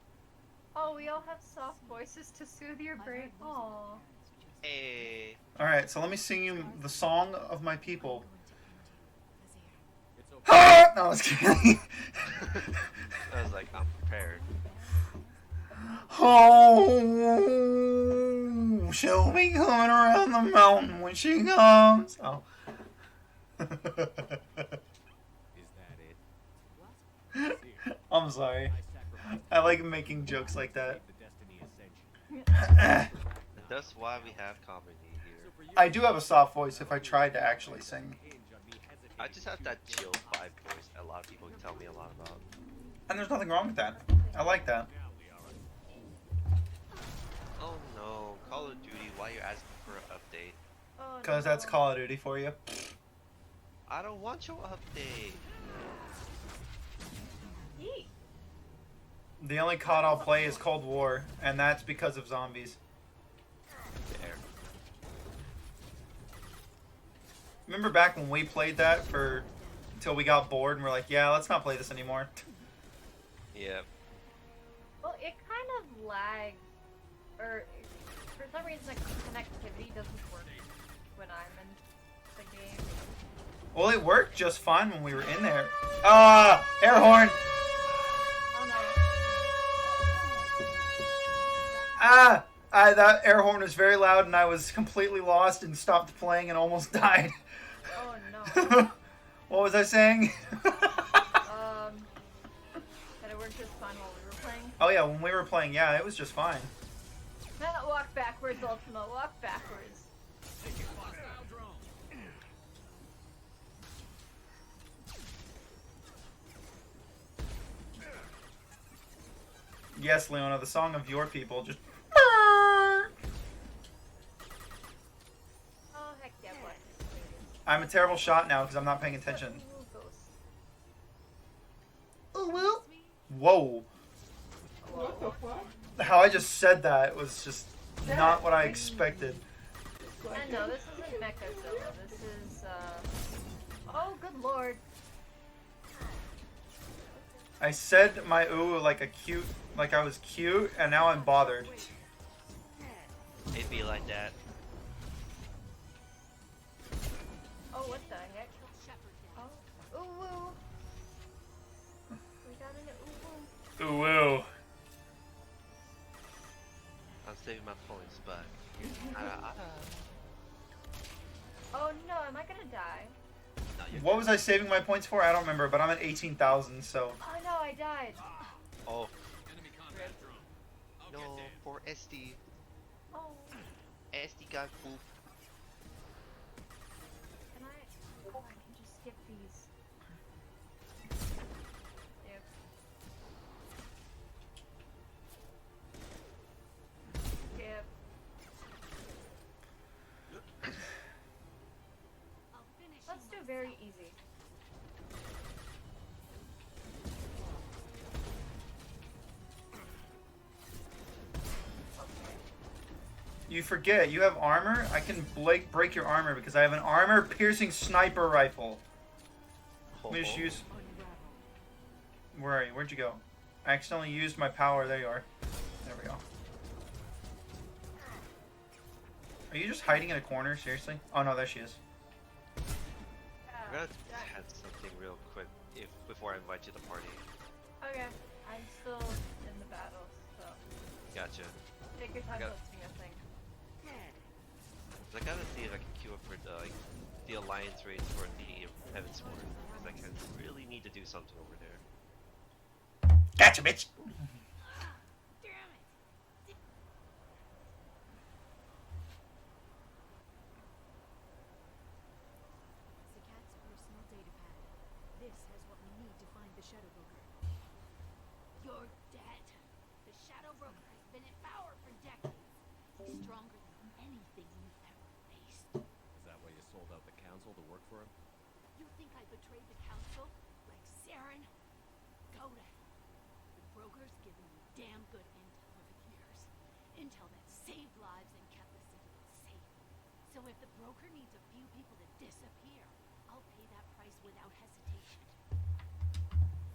Oh, we all have soft voices to soothe your I've brain. heard losing Aww. your parents just Hey. Alright, so let me sing you the song of my people. It's okay. Ah! No, I was kidding. I was like, I'm prepared. Oh, she'll be coming around the mountain when she comes. Oh. Is that it? What? Here, I'm sorry. I sacrificed I like making jokes like that. the Destiny Ascension. That's why we have comedy here. So for you, I do have a soft voice if I tried to actually sing. hinge on me hesitating I just have to that choose chill vibe voice that a lot of people tell me a lot about. And there's nothing wrong with that. I like that. now, Liara. Oh no, Call of Duty, why you asking for an update? Oh, Because that's no. Call of Duty for you. I don't want your update. Yeet. The only COD I'll play is Cold War, and that's because of zombies. There. Remember back when we played that for until we got bored and we're like, yeah, let's not play this anymore. Yep. Well, it kind of lags, or for some reason the connectivity doesn't work when I'm in the game. Well, it worked just fine when we were in there. Ah, air horn. Oh no. Ah, that air horn was very loud and I was completely lost and stopped playing and almost died. Oh no. What was I saying? That it worked just fine while we were playing. Oh yeah, when we were playing, yeah, it was just fine. Walk backwards, Ultima. Walk backwards. Taking hostile drone. Yes, Leona, the song of your people just. Oh heck yeah, what? I'm a terrible shot now because I'm not paying attention. Ooh, ghost. Oh well. Whoa. What the fuck? How I just said that was just not what I expected. And no, this isn't Mechazilla. This is Oh, good lord. I said my ooh like I was cute, and now I'm bothered. It'd be like that. Oh, what the heck? Killed Shepard down. Oh, ooh woo. We got an ooh woo. Ooh woo. I'm saving my points, but Oh no, am I gonna die? no, you're What was I saving my points for? I don't remember, but I'm at 18,000, so. Oh no, I died. Oh Enemy combat drone. I'll no, get there. poor SD. Oh, SD got poop. can I? Oh, I can just skip these. Yep. Skip. I'll finish Let's you do very myself. easy. You forget, you have armor? I can break your armor because I have an armor-piercing sniper rifle. Let me just use... Where are you? Where'd you go? I accidentally used my power. There you are. There we go. Are you just hiding in a corner? Seriously? Oh no, there she is. I'm gonna add something real quick before I invite you to the party. Okay, I'm still in the battle, so Gotcha. take your time Got- listing a thing. I gotta see if I can queue up for the alliance rates for the Heaven's Ward, because I can really need to do something over there. Gotcha, bitch! Damn it! Zakat's personal data pad. This has what we need to find the Shadow Broker. You're dead. The Shadow Broker has been in power for decades. He's stronger than anything you've ever faced. Is that why you sold out the council to work for him? You think I betrayed the council? Like Saren? Go to hell. The broker's given me damn good intel over the years. Intel that saved lives and kept the citizens safe. So if the broker needs a few people to disappear, I'll pay that price without hesitation.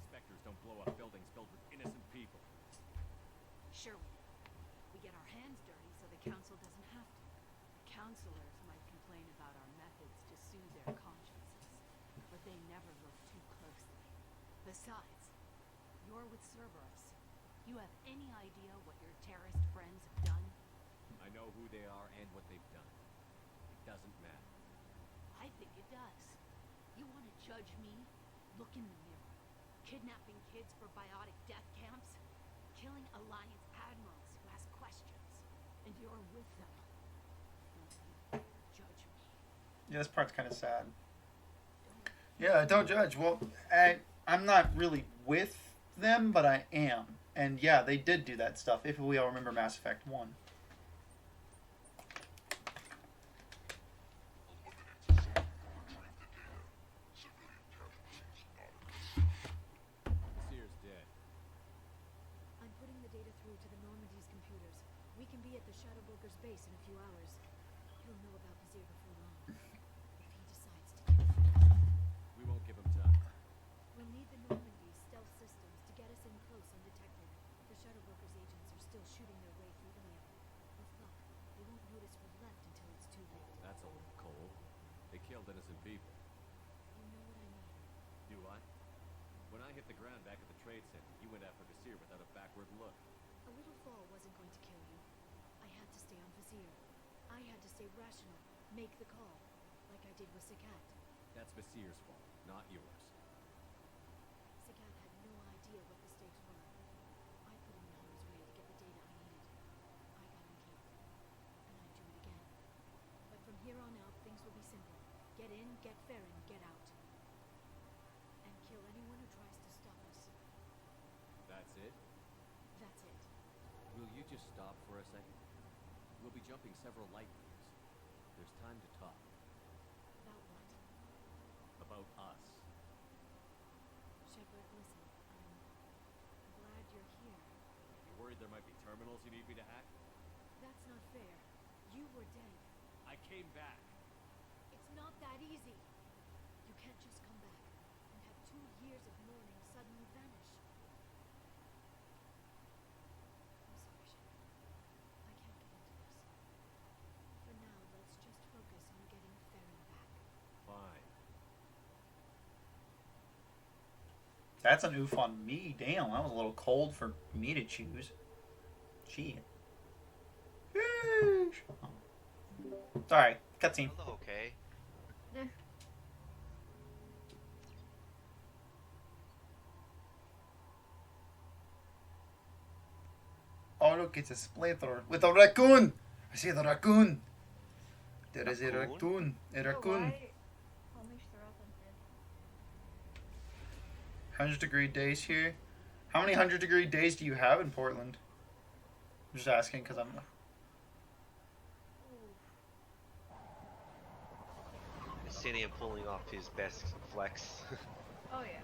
Spectres don't blow up buildings filled with innocent people. Sure we do. We get our hands dirty so the council doesn't have to. The councilors might complain about our methods to soothe their consciences, but they never look too closely. Besides, you're with Cerberus. You have any idea what your terrorist friends have done? I know who they are and what they've done. It doesn't matter. I think it does. You want to judge me? Look in the mirror. Kidnapping kids for biotic death camps? Killing Alliance admirals who ask questions. And you're with them. Don't you judge me. Yeah, this part's kind of sad. Yeah, don't judge. Well, I'm not really with them, but I am. And yeah, they did do that stuff, if we all remember Mass Effect 1. Seer's dead. I'm putting the data through to the Normandy's computers. We can be at the Shadow Broker's base in a few hours. He'll know about Vizier before long. If he decides to kill me. We won't give him time. We'll need the Normandy's stealth systems to get us in close undetected. The Shadow Broker's agents are still shooting their way through the Lair. With luck, they won't notice we've left until it's too late. That's a little cold. They killed innocent people. You know what I mean. Do I? When I hit the ground back at the trade center, you went after Vizier without a backward look. A little fall wasn't going to kill you. I had to stay on Vizier. I had to stay rational, make the call, like I did with Sakat. That's Vizier's fault, not yours. Sakat had no idea what the stakes were. I put him in harm's way to get the data I needed. I got him killed. And I'd do it again. But from here on out, things will be simple. Get in, get Farron, get out. And kill anyone who tries to stop us. That's it? That's it. Will you just stop for a second? We'll be jumping several light years. There's time to talk. About what? About us. Shepard, listen, I'm glad you're here. You worried there might be terminals you need me to hack? That's not fair. You were dead. I came back. It's not that easy. You can't just come back and have 2 years of mourning suddenly vanish. That's an oof on me. Damn, that was a little cold for me to choose. Shit. Yeesh. Sorry, cutscene. Hello, okay. Eh. Oh look, it's a splatter with a raccoon. I see the raccoon. There is a Raccoon? raccoon. A Oh, raccoon. why? I'll make sure up on 100-degree days here. How many 100-degree days do you have in Portland? I'm just asking because I'm. Seeing him pulling off his best flex. Oh yeah.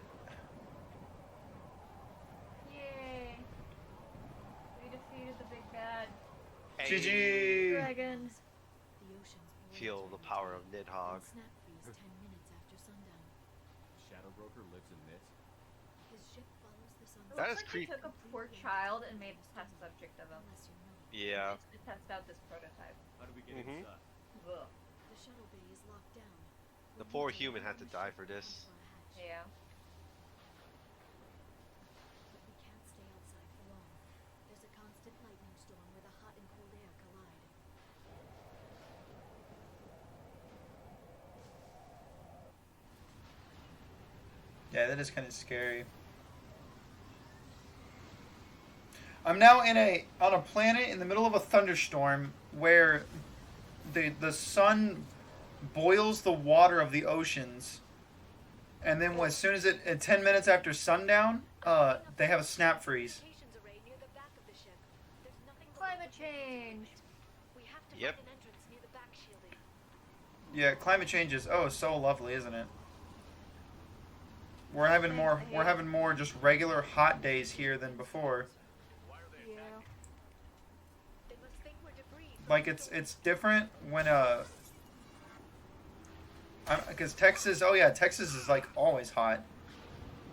Yay! We defeated the big bad GG. dragons. The ocean's boiling Feel the down power of Nidhogg. and snap freeze 10 minutes after sundown. Shadow Broker lives in this. His ship follows the sun. It That looks is like he creep- took a poor child and made a test subject of him. Unless you know. Yeah. To test out this prototype. How do we get Mhm. inside? Ugh. The shuttle bay is locked down. The We'll poor need to human had open to the die ship for and this. for a hatch. Yeah. But we can't stay outside for long. There's a constant lightning storm where the hot and cold air collide. Yeah, that is kind of scary. I'm now on a planet in the middle of a thunderstorm where the sun boils the water of the oceans, and then as soon as at 10 minutes after sundown, they have a snap freeze. Communications array near the back of the ship. There's nothing but Climate liquid change. We have to Yep. find an entrance near the back shielding. Yeah, climate change is so lovely, isn't it? We're having more just regular hot days here than before. Yeah. They must think we're debris. from Like the it's different when because Texas, Texas is like always hot,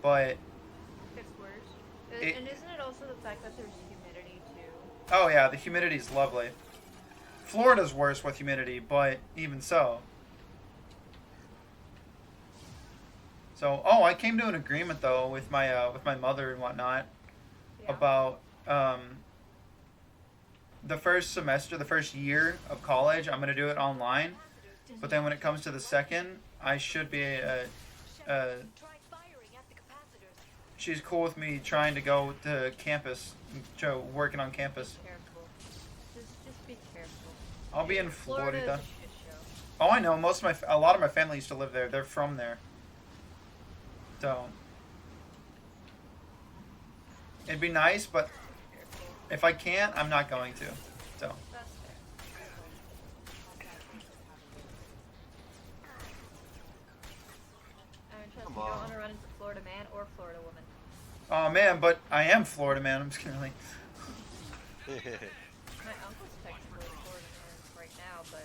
but Gets worse. It- And isn't it also the fact that there's humidity too? oh yeah, the humidity's lovely. Florida's worse with humidity, but even so. So, I came to an agreement though with my mother and whatnot Yeah. about the first semester, the first year of college. I'm gonna do it online, but then when it comes to the second, I should be Shepard, try firing at the capacitors. she's cool with me trying to go to campus, working on campus. Be careful. Just be careful. I'll be in Florida is Florida. a shit show. Oh, I know. A lot of my family used to live there. They're from there. So it'd be nice, but Careful. if I can't, I'm not going to. So That's fair. I mean, trust Come me, you don't on. want to run into Florida man or Florida woman. oh man, but I am Florida man. I'm just kidding. Like, My uncle's technically a Florida man right now, but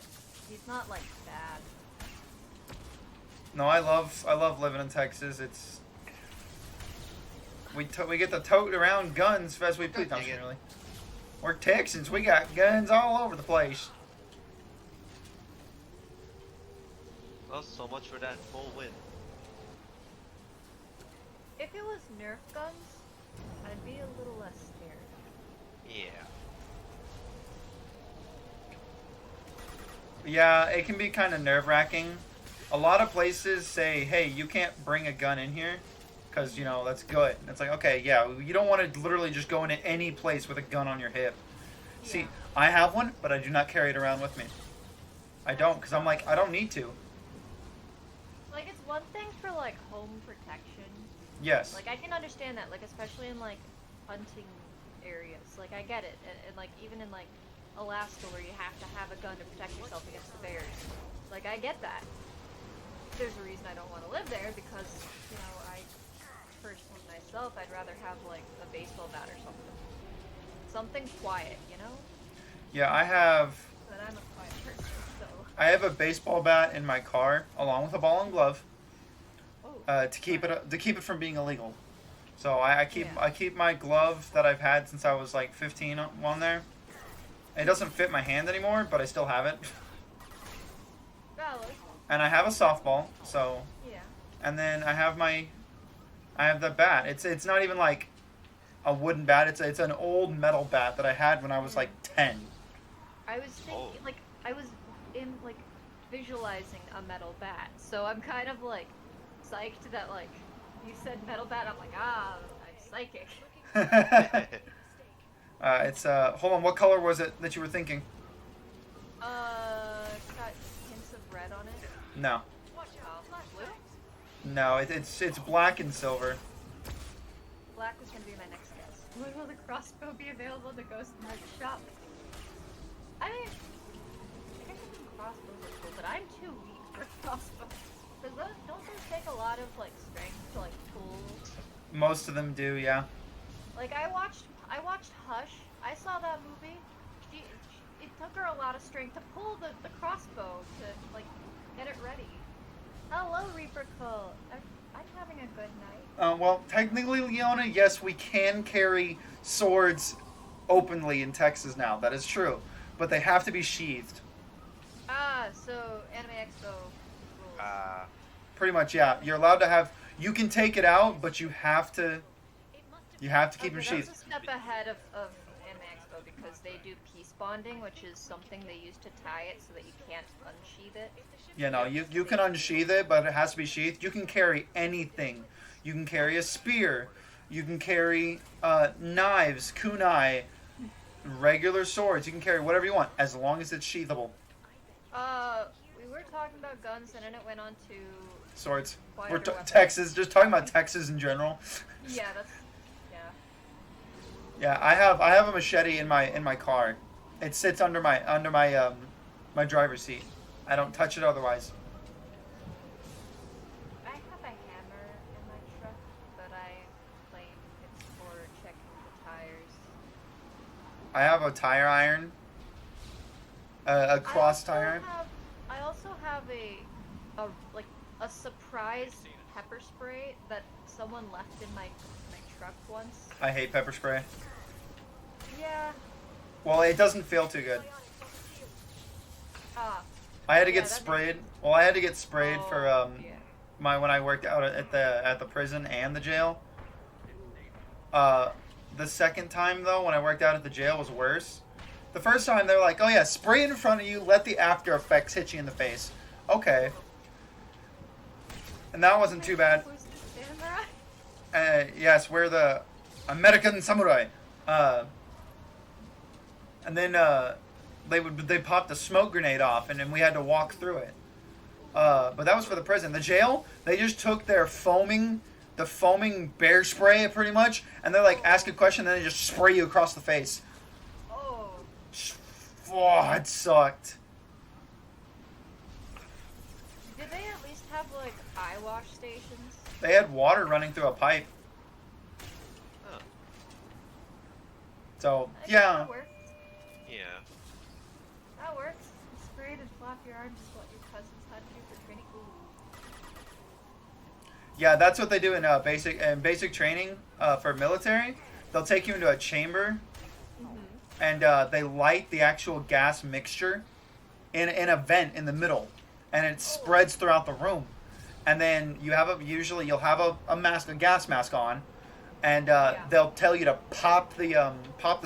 he's not like bad. no, I love living in Texas. It's we get to tote around guns as we please. No, Dang it. really. We're Texans. We got guns all over the place. Well, so much for that full win. If it was Nerf guns, I'd be a little less scared. Yeah. Yeah, it can be kind of nerve-wracking. A lot of places say, hey, you can't bring a gun in here because, that's good. And it's like, okay, yeah, you don't want to literally just go into any place with a gun on your hip. See, Yeah. I have one, but I do not carry it around with me. I don't, because I'm like, I don't need to. Like, it's one thing for, like, home protection. Yes. Like, I can understand that, like, especially in, like, hunting areas. Like, I get it. And like, even in, like, Alaska where you have to have a gun to protect yourself against the bears. Like, I get that. There's a reason I don't want to live there because, I personally myself, I'd rather have, like, a baseball bat or something. Something quiet, Yeah, I have But I'm a quiet person, so. I have a baseball bat in my car along with a ball and glove Oh. to keep it from being illegal. So I keep Yeah. I keep my glove that I've had since I was like 15 on there. It doesn't fit my hand anymore, but I still have it. Valid. And I have a softball, so Yeah. and then I have my I have the bat. It's not even like a wooden bat. It's an old metal bat that I had when I was like 10. I was thinking, like, I was in, like, visualizing a metal bat, so I'm kind of, like, psyched that, like, you said metal bat, I'm like, I'm psychic. It's hold on. What color was it that you were thinking? It's got hints of red on it. No, Blue? no. It's black and silver. Black was gonna be my next guess. When will the crossbow be available to Ghost Knight shop? I mean, I guess some crossbows are cool, but I'm too weak for crossbows. Cause don't those take a lot of like strength to like pull? Most of them do, yeah. Like I watched Hush. I saw that movie. It took her a lot of strength to pull the crossbow to like get it ready. Hello, Reaper Cult. I'm having a good night. Well, technically, Leona, yes, we can carry swords openly in Texas now. That is true, but they have to be sheathed. Ah, so Anime Expo rules. Pretty much, yeah. You're allowed to have. You can take it out, but you have to. You have to keep them sheathed. That's a step ahead of Anime Expo because they do peace bonding, which is something they use to tie it so that you can't unsheath it. Yeah, no, you can unsheath it, but it has to be sheathed. You can carry anything. You can carry a spear. You can carry knives, kunai, regular swords. You can carry whatever you want, as long as it's sheathable. We were talking about guns, and then it went on to Swords. quieter We're weapons. Texas, just talking about Texas in general. Yeah, that's Yeah, I have a machete in my car. It sits under my my driver's seat. I don't touch it otherwise. I have a hammer in my truck, but I claim it's for checking the tires. I have a tire iron. A cross tire iron. I also have a surprise pepper spray that someone left in my truck once. I hate pepper spray. Yeah. Well, it doesn't feel too good. Ah. I had to get Yeah, sprayed. Well, I had to get sprayed for yeah. when I worked out at the prison and the jail. The second time though, when I worked out at the jail, was worse. The first time they're like, "Oh yeah, spray it in front of you, let the after effects hit you in the face." Okay. And that wasn't too bad. Who's the samurai? Yes, we're the American samurai. And then they popped a smoke grenade off, and then we had to walk through it. But that was for the prison. The jail, they just took their foaming bear spray pretty much, and they're like, ask a question, and then they just spray you across the face. Oh, it sucked. Did they at least have like eye wash stations? They had water running through a pipe. Huh. So I guess yeah. That works. Yeah. That works. Sprayed and flap your arms is what your cousins had to do for training. Ooh. Yeah, that's what they do in basic training for military. They'll take you into a chamber, and they light the actual gas mixture in a vent in the middle, and it spreads throughout the room. And then you'll have a gas mask on, and they'll tell you to pop the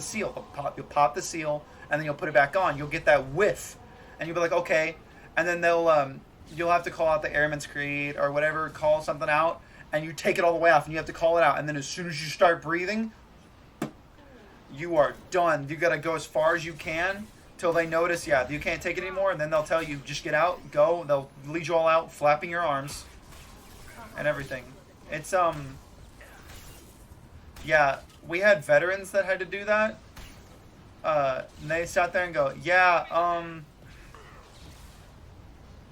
seal. You'll pop the seal, and then you'll put it back on. You'll get that whiff, and you'll be like, okay. And then you'll have to call out the Airman's Creed or whatever, call something out, and you take it all the way off, and you have to call it out. And then as soon as you start breathing, you are done. You gotta go as far as you can till they notice, you can't take it anymore, and then they'll tell you, just get out, go. They'll lead you all out, flapping your arms and everything. It's yeah, we had veterans that had to do that. And they sat there and go,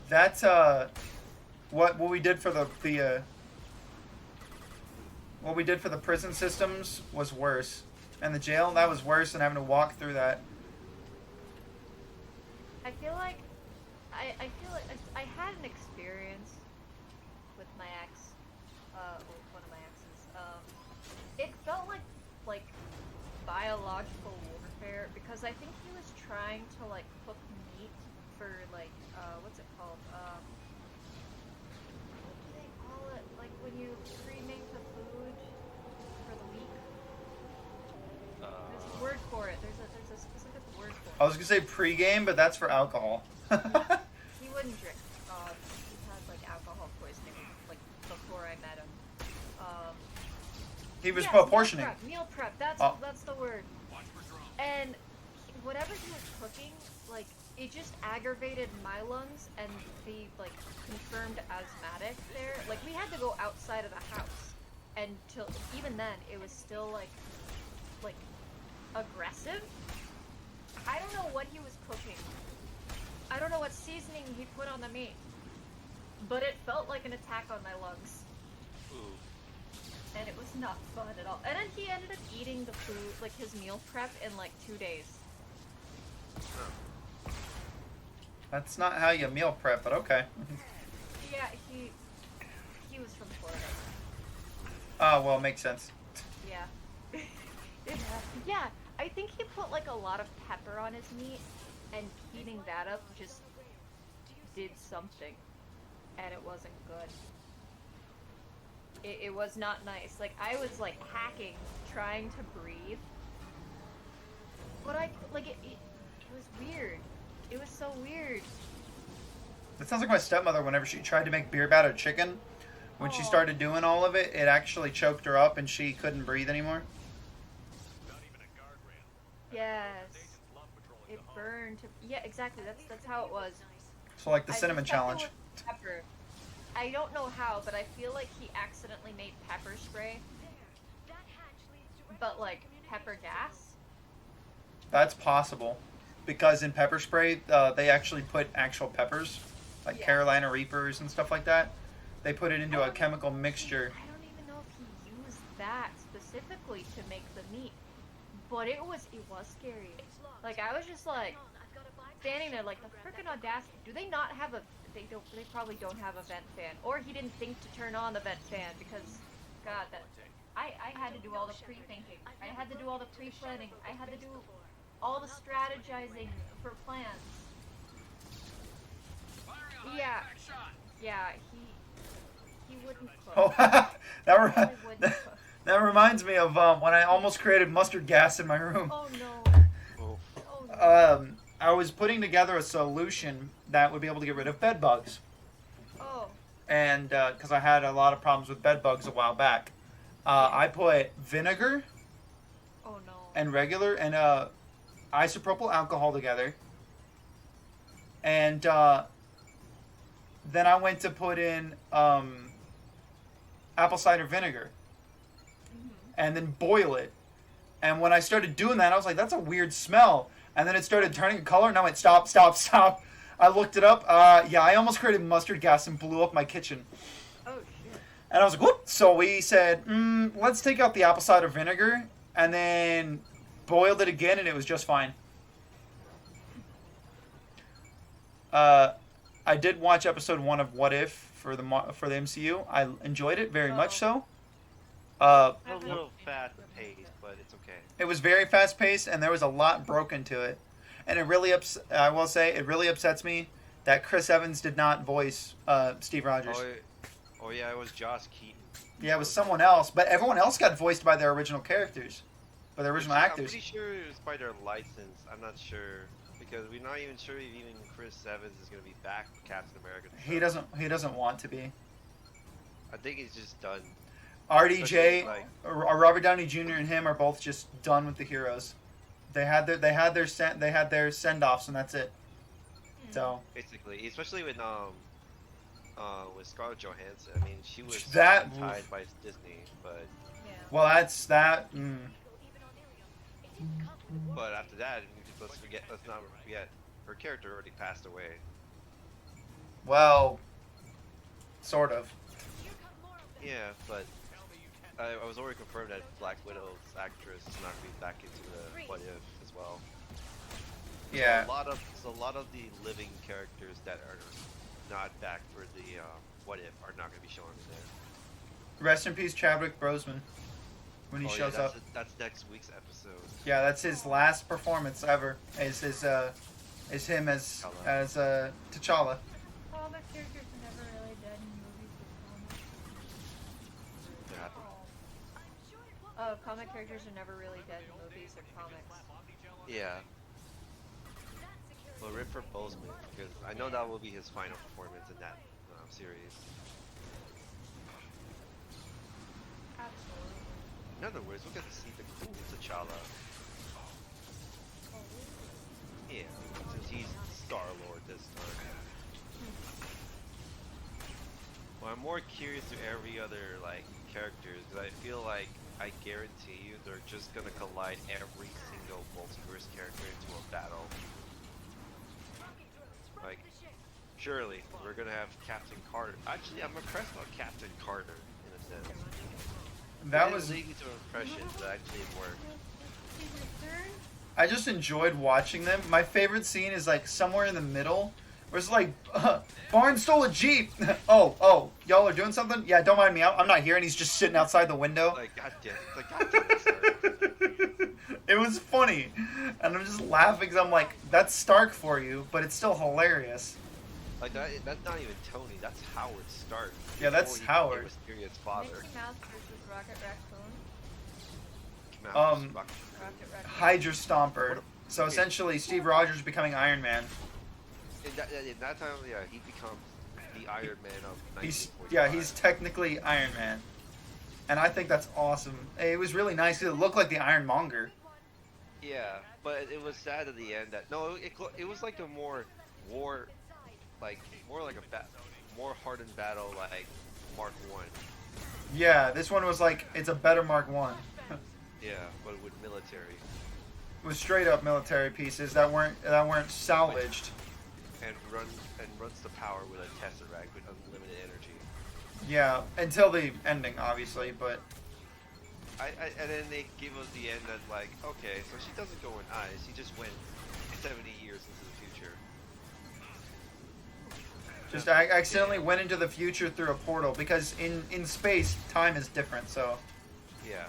that's what we did for the what we did for the prison systems was worse. And the jail, that was worse than having to walk through that. I feel like I had an experience with my ex, one of my exes. It felt like biological warfare because I think he was trying to like cook meat for like what's it called? What do they call it? Like when you cremate the food. I was gonna say pre-game, but that's for alcohol. He wouldn't drink. He had like alcohol poisoning like before I met him. He was yes, proportioning. Meal prep. That's the word. And whatever he was cooking, like it just aggravated my lungs and the like confirmed asthmatic there. Like we had to go outside of the house, and till even then it was still like aggressive. I don't know what he was cooking. I don't know what seasoning he put on the meat, but it felt like an attack on my lungs. Ooh. And it was not fun at all. And then he ended up eating the food, like his meal prep, in like 2 days. That's not how you meal prep, but okay. Yeah, he was from Florida. Oh, well, makes sense. Yeah. Yeah, I think he put like a lot of pepper on his meat, and heating that up just did something, and it wasn't good. It was not nice. Like, I was like hacking, trying to breathe, but it was weird. It was so weird. That sounds like my stepmother whenever she tried to make beer battered chicken. When she started doing all of it, it actually choked her up and she couldn't breathe anymore. Yes. It burned. Yeah, exactly. That's how it was. So like the cinnamon suspect it challenge. was pepper. I don't know how, but I feel like he accidentally made pepper spray. But like pepper gas. That's possible. Because in pepper spray, they actually put actual peppers. Like Carolina Reapers and stuff like that. They put it into a chemical mixture. I don't even know if he used that specifically to make the meat. But it was scary. Like I was just like standing there like the frickin' audacity. Do they not have they probably don't have a vent fan. Or he didn't think to turn on the vent fan because God, I had to do all the pre-thinking. I had to do all the pre-planning. I had to do all the strategizing for plans. Yeah. Yeah, he wouldn't cook. Oh, He really wouldn't cook. that reminds me of when I almost created mustard gas in my room. Oh no. Oh. Oh no. I was putting together a solution that would be able to get rid of bed bugs. Oh. And because I had a lot of problems with bed bugs a while back, I put vinegar Oh no. and regular and isopropyl alcohol together. And then I went to put in apple cider vinegar and then boil it. And when I started doing that, I was like, that's a weird smell. And then it started turning color, and I went, stop, stop, stop. I looked it up. Yeah, I almost created mustard gas and blew up my kitchen. Oh shit. And I was like, whoop. So we said, let's take out the apple cider vinegar, and then boiled it again, and it was just fine. I did watch episode 1 of What If for the MCU. I enjoyed it very much so. A little fast paced, but it's okay. It was very fast paced, and there was a lot broken to it. And it really I will say, it really upsets me that Chris Evans did not voice Steve Rogers. Oh yeah, it was Josh Keaton. Yeah, it was someone else, but everyone else got voiced by their original characters, by their original actors. I'm pretty sure it was by their license. I'm not sure because we're not even sure if even Chris Evans is going to be back for Captain America. He doesn't want to be. I think he's just done. RDJ, Robert Downey Jr. and him are both just done with the heroes. They had their send offs, and that's it. So basically, especially with Scarlett Johansson. I mean, she was tied by Disney, but well, that's that. But after that, let's not forget, her character already passed away. Well, sort of. Yeah, but I was already confirmed that Black Widow's actress is not going to be back into the What If as well. Yeah. So a lot of the living characters that are not back for the What If are not going to be showing in there. Rest in peace, Chadwick Boseman, when he shows up. That's next week's episode. Yeah, that's his last performance ever. Is him as T'Challa. Comic characters are never really dead in movies or comics. Yeah. Comic characters are never really dead in movies or comics. Yeah. Well, rip for Bozeman, because I know that will be his final performance in that series. Absolutely. In other words, we'll get to see the cool T'Challa. Yeah, since he's Star-Lord this time. Well, I'm more curious to every other like characters, because I feel like I guarantee you they're just gonna collide every single multiverse character into a battle. Like, surely we're gonna have Captain Carter. Actually, I'm impressed about Captain Carter in a sense. That was. leading to impressions that actually work. I just enjoyed watching them. My favorite scene is like somewhere in the middle, where it's like, Barnes stole a Jeep. Oh, y'all are doing something? Yeah, don't mind me. I'm not here, and he's just sitting outside the window. Like, goddamn it, Stark. It was funny, and I'm just laughing because I'm like, that's Stark for you, but it's still hilarious. Like that's not even Tony. That's Howard Stark. Yeah, that's before he Howard. became Mysterious father. Mickey Mouse versus Rocket Raccoon. Rocket Rocket Raccoon. Hydra Stomper. So Okay. essentially, Steve Rogers becoming Iron Man. In that time, yeah, he becomes the Iron Man of He's 1945. technically Iron Man, and I think that's awesome. It was really nice. It looked like the Ironmonger. Yeah, but it was sad at the end that it was like a more war, like more like more hardened battle like Mark 1. Yeah, this one was like it's a better Mark 1. Yeah, but with military With straight up military pieces that weren't salvaged. and runs the power with a tesseract with unlimited energy. Yeah, until the ending, obviously, but And then they give us the end that like, okay, so she doesn't go in ice, she just went 70 years into the future. just I accidentally went into the future through a portal because in space time is different. So Yeah.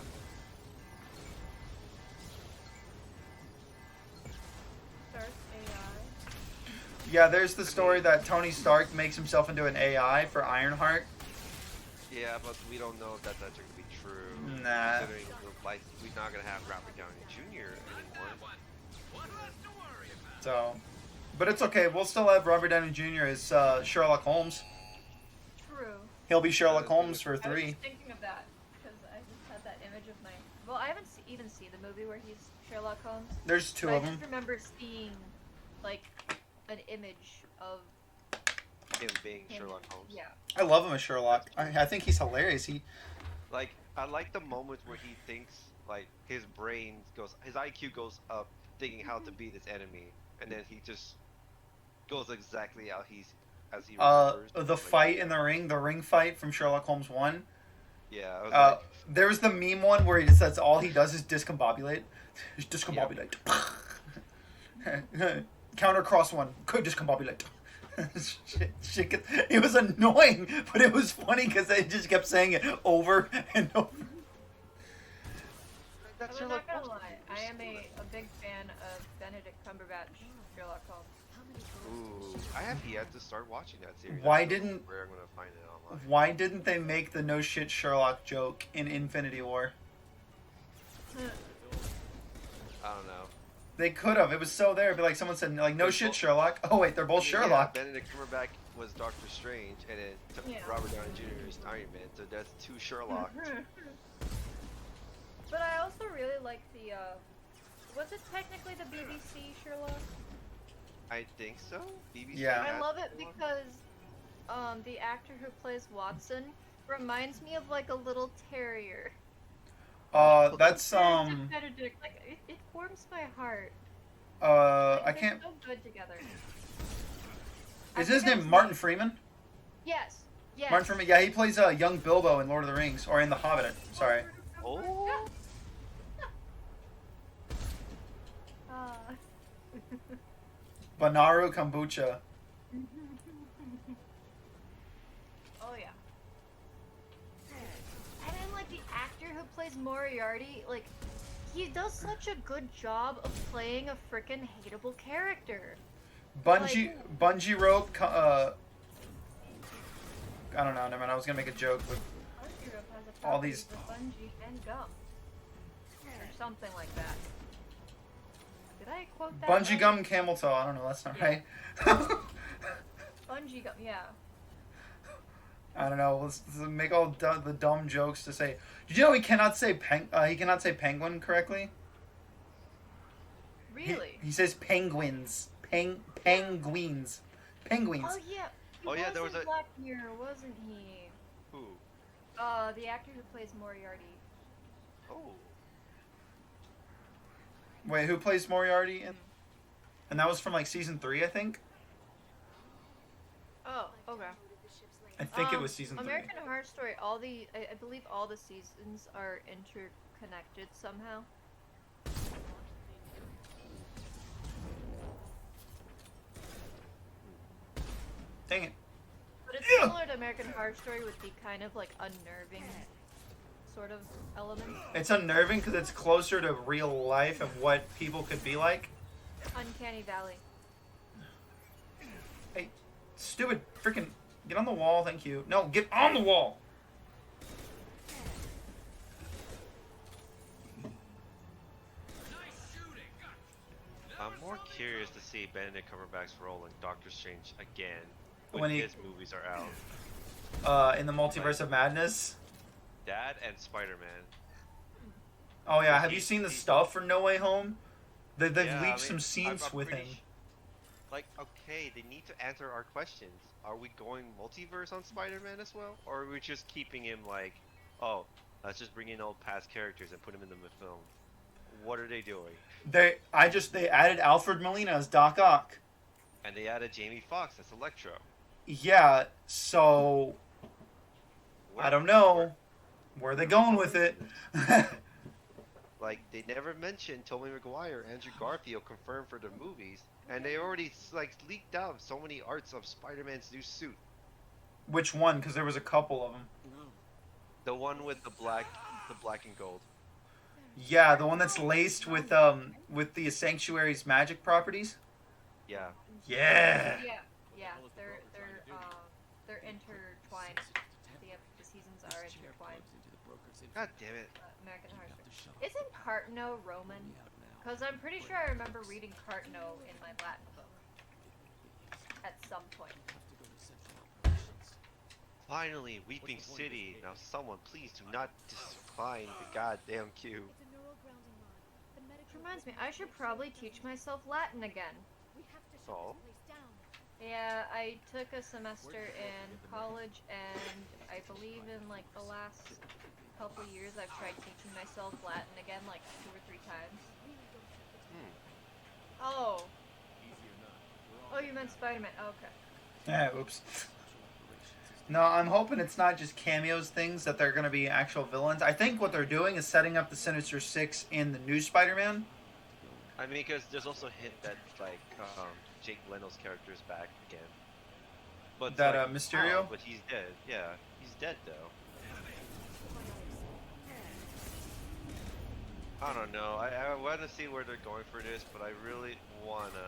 Stark AI. yeah, there's the story that Tony Stark makes himself into an AI for Ironheart. Yeah, but we don't know if that's actually gonna be true. Nah. Considering we're not gonna have Robert Downey Jr. anymore. So, but it's okay. We'll still have Robert Downey Jr. as Sherlock Holmes. True. He'll be Sherlock That's Holmes good. for I was 3. just thinking of that because I just had that image of my. Well, I haven't even seen the movie where he's Sherlock Holmes. There's 2 But of I them. just remember seeing like an image of Him being him. Sherlock Holmes. Yeah. I love him as Sherlock. I think he's hilarious. Like, I like the moments where he thinks, like, his IQ goes up thinking how to beat his enemy, and then he just goes exactly as he remembers. The Like, fight in the ring fight from Sherlock Holmes 1. Yeah, I was There was the meme one where he says all he does is discombobulate. Discombobulate. Counter cross one. Could discombobulate. It was annoying, but it was funny because they just kept saying it over and over. that's I'm Sherlock not gonna Holmes. lie. I am a big fan of Benedict Cumberbatch Sherlock Holmes. Ooh, I have yet to start watching that series. Why I don't know didn't- where I'm gonna find it online? Why didn't they make the no shit Sherlock joke in Infinity War? I don't know. They could have. It was so there. But like someone said, like no shit Sherlock. Oh wait, they're both Sherlock. Yeah, Benedict Cumberbatch was Doctor Strange, and then Yeah. Robert Downey Jr. is Iron Man. So that's 2 Sherlock. But I also really like the. Was it technically the BBC Sherlock? I think so. BBC. Yeah. I has love it one. because the actor who plays Watson reminds me of like a little terrier. That's Benedict, like it warms my heart. I They're can't. so good together. Is his name Martin Freeman? Yes. Yes. Martin Freeman. Yeah, he plays young Bilbo in Lord of the Rings or in The Hobbit. Sorry. Oh. Banaru Kombucha. Oh yeah. And then like the actor who plays Moriarty, like he does such a good job of playing a freaking hateable character. Bungee rope. I don't know. Never mind. I was gonna make a joke with all these- The bungee and gum, or something like that. Did I quote that? Bungee right? gum camel toe. I don't know. That's not Yeah. right. Bungee gum. Yeah. I don't know. Let's make all the dumb jokes to say. Did you know he cannot say he cannot say penguin correctly? Really? He says penguins. Penguins. Penguins. Oh yeah. He Oh, yeah, was there was in a- Black Mirror, wasn't he? Who? The actor who plays Moriarty. Oh. Wait, who plays Moriarty? And that was from like season 3, I think. Oh, okay. I think it was season 3. American Horror Story. I believe all the seasons are interconnected somehow. Dang it. But it's similar to American Horror Story with the kind of like unnerving sort of element. It's unnerving because it's closer to real life of what people could be like. Uncanny Valley. Hey, stupid freaking get on the wall, thank you. No, get on the wall. I'm more curious to see Benedict Cumberbatch's role in Doctor Strange again when, When he- his movies are out. In the Multiverse of Madness. That and Spider-Man. Oh yeah, have you He's- seen the he's- stuff for No Way Home? They've Yeah, leaked I some mean, scenes I'm with pretty him. Like, okay, they need to answer our questions. Are we going multiverse on Spider-Man as well? Or are we just keeping him like, oh, let's just bring in old past characters and put him in the film? What are they doing? They added Alfred Molina as Doc Ock. And they added Jamie Foxx as Electro. Yeah, so I don't know where are they going with it. Like, they never mentioned Tobey Maguire, Andrew Garfield confirmed for the movies, and they already like leaked out so many arts of Spider-Man's new suit. Which one? Because there was a couple of them. The one with the black and gold. Yeah, the one that's laced with the Sanctuary's magic properties. Yeah. Yeah. Yeah. They're intertwined. The seasons are intertwined. God damn it. American Horror Story. Isn't Cartno Roman? Because I'm pretty sure I remember reading Cartno in my Latin book at some point. Finally, Weeping City. Now, someone, please do not decline the goddamn queue. It's a neural grounding rod. The medical Which reminds me, I should probably teach myself Latin again. We have to shut Oh. this place down. Yeah, I took a semester in college, and I believe in like the last couple years I've tried teaching myself Latin again like 2 or 3 times. Oh. Oh, you meant Spider-Man. Okay. Yeah, oops. No, I'm hoping it's not just cameos things, that they're going to be actual villains. I think what they're doing is setting up the Sinister Six in the new Spider-Man. I mean, because there's also a hint that, like, Jake Leno's character is back again. But it's That, like, Mysterio? how? But he's dead. Yeah, he's dead, though. I don't know. I want to see where they're going for this, but I really want to...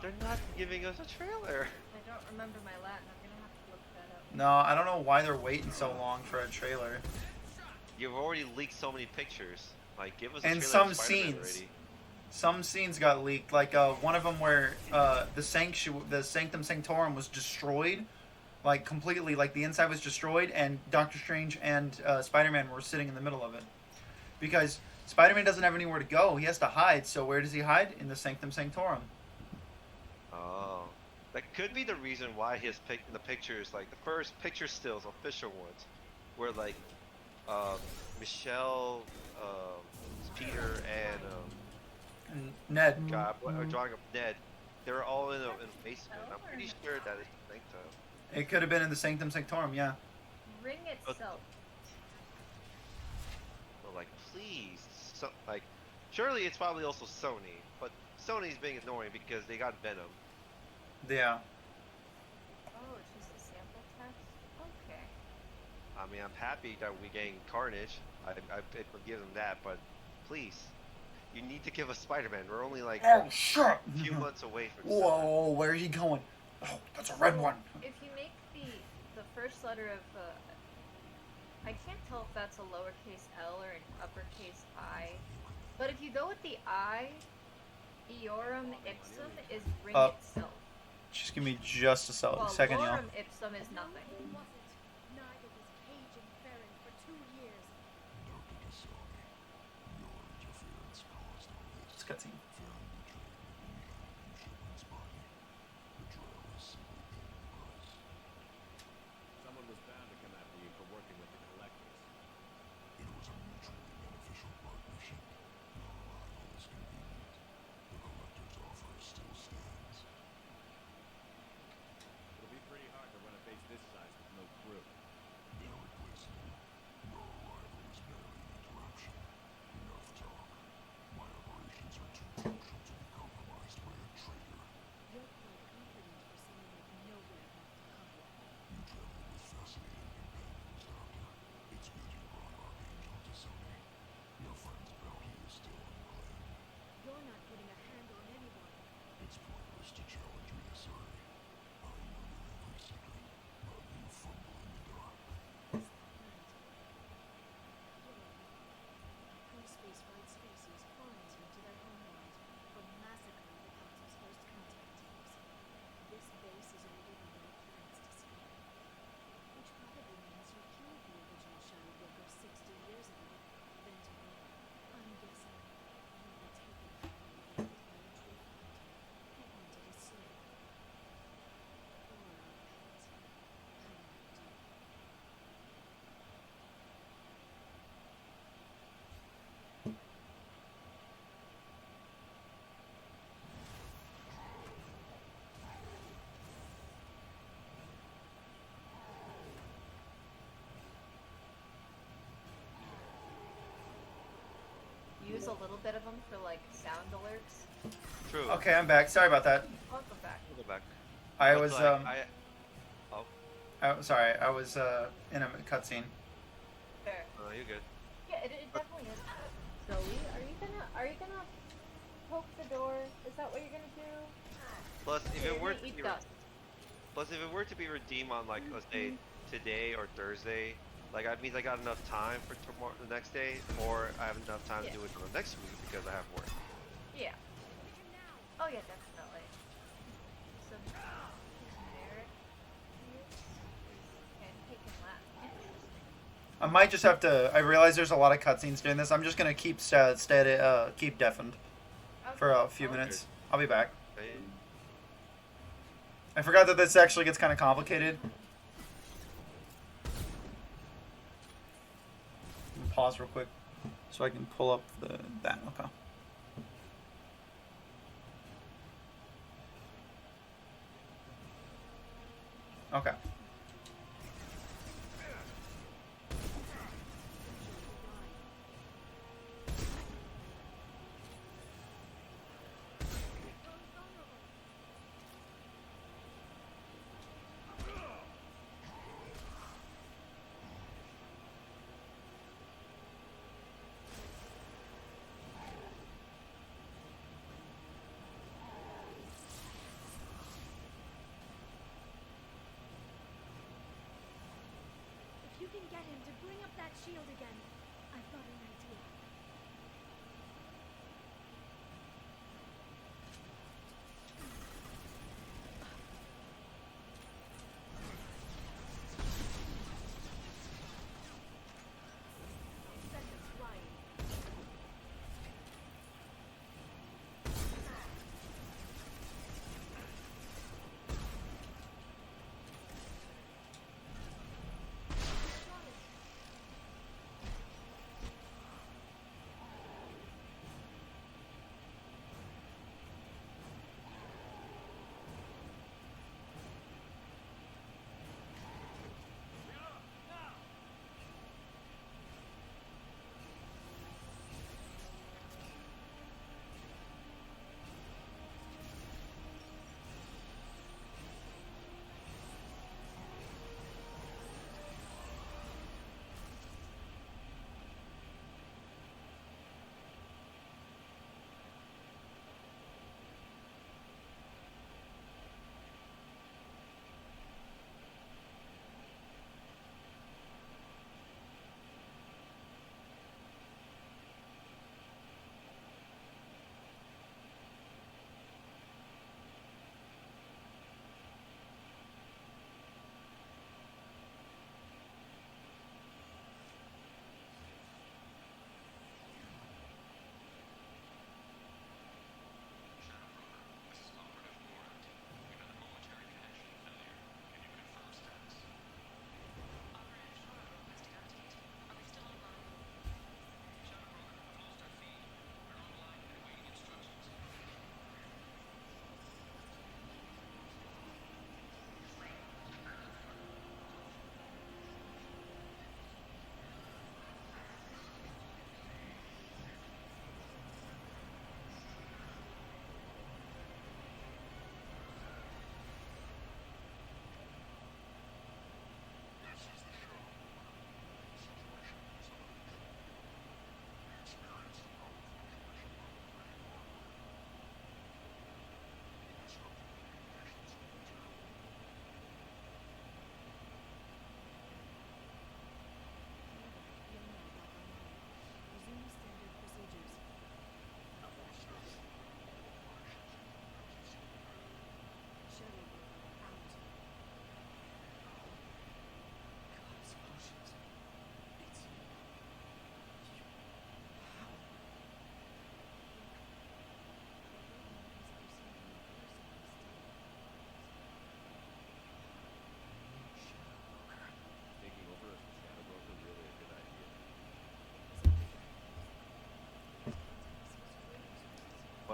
They're not giving us a trailer. I don't remember my Latin. I'm gonna have to look that up. No, I don't know why they're waiting so long for a trailer. You've already leaked so many pictures. Like, give us a And trailer some of Spider-Man scenes. already. Some scenes got leaked, like one of them where the Sanctum Sanctorum was destroyed, like completely, like the inside was destroyed, and Doctor Strange and Spider-Man were sitting in the middle of it. Because Spider-Man doesn't have anywhere to go, he has to hide, so where does he hide? In the Sanctum Sanctorum. Oh. That could be the reason why the pictures, like the first picture stills, official ones, where like Michelle, Peter, and And Ned. God, drawing of Ned, they're all in a basement. I'm pretty sure that is the Sanctum. It could have been in the Sanctum Sanctorum, yeah. Ring itself. But like, please, like, surely it's probably also Sony, but Sony's being annoying because they got Venom. Yeah. Oh, it's just a sample text? Okay. I mean, I'm happy that we're getting Carnage. I would give them that, but please, you need to give us Spider-Man. We're only like Oh, shut a few months away from Whoa, where are you going? Oh, that's a red one. If you make the first letter of I can't tell if that's a lowercase L or an uppercase I, but if you go with the I, Iorum ipsum is ring Up. itself. Just give me just a Well, second, y'all. lorem ipsum is nothing. No, it wasn't. Neither was Cage and Farron for 2 years. It's cutscene. Someone was bound to come after you for working with the collectors. It'll be pretty hard to run a base this size with no crew. You're quite confident for someone with nowhere left to hide. You're not putting a hand on anyone. Is that right? You're space ride species quarantined to their homeworld for massacring the Council's first contact teams. This base is older than your plans discovered. Which probably means you killed the original Shadow Worker 60 years ago. Then to me, I'm guessing you were taken from the world by a tree hunter who wanted a soul. Or a pet. I never do. Use a little bit of them for like sound alerts. True. Okay, I'm back. Sorry about that. Welcome back. We'll go back. I But, was like, sorry. I was in a cutscene. Fair. you're good. Yeah, it definitely is. Zoe, are you gonna poke the door? Is that what you're gonna do? Plus, if You're it were gonna to eat be dust. Redeemed on like let's say today or Thursday, like that means I got enough time for tomorrow, the next day, or I have enough time Yeah. to do it for the next week because I have work. Yeah. Oh yeah, definitely. Some generic use and take and laugh. Interesting. I might just have to. I realize there's a lot of cutscenes during this. I'm just gonna keep keep deafened for a few Okay. minutes. I'll be back. Hey, I forgot that this actually gets kind of complicated. Pause real quick so I can pull up that. Okay. Okay.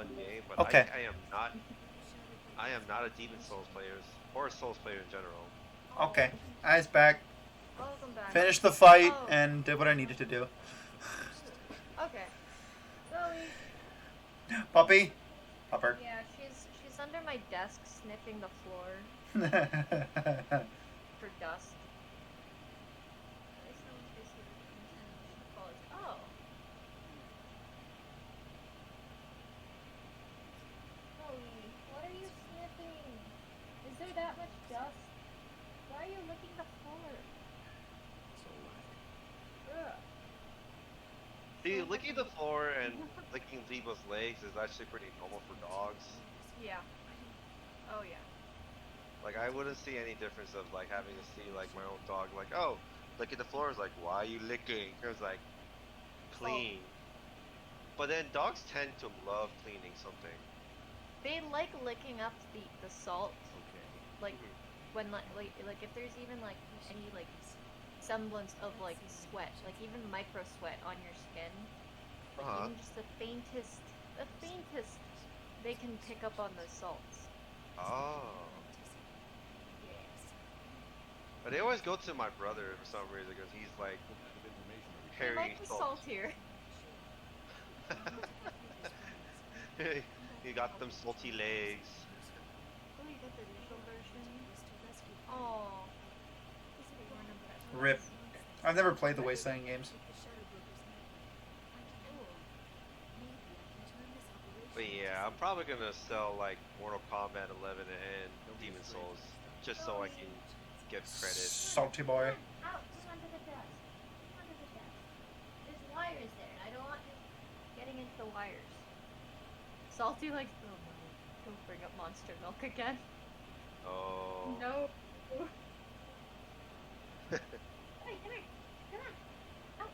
fun game, but Okay. I am not. I am not a Demon Souls player or a Souls player in general. Okay. Eyes back. Welcome back. Finished the fight Oh. and did what I needed to do. Okay. Zoe. Puppy? Pupper. Yeah, she's under my desk sniffing the floor for dust. Oh. Zoe, what are you sniffing? Is there that much dust? Why are you licking the floor? Ugh. See, licking the floor and licking people's legs is actually pretty normal for dogs. Yeah. Oh yeah. Like, I wouldn't see any difference of, like, having to see, like, my own dog, like, oh, licking the floor is like, why are you licking? It was like, clean. But then dogs tend to love cleaning something. They like licking up the salt. Okay. Like when like if there's even like any like semblance of like sweat, like even micro sweat on your skin, like even just the faintest, they can pick up on the salts. Oh. Yeah. But they always go to my brother for some reason because he's like They hairy like the salt. saltier. He got them salty legs. Oh, you got the digital version. Oh. Rip. I've never played the Wasteland games. But yeah, I'm probably gonna sell like Mortal Kombat 11 and Demon Souls just so I can get credit. Salty boy. Out, come onto the desk. Come onto the desk. There's wires there, and I don't want you getting into the wires. Salty like, oh no, don't bring up Monster Milk again. Oh. No. Come here, come here. Come on. Out.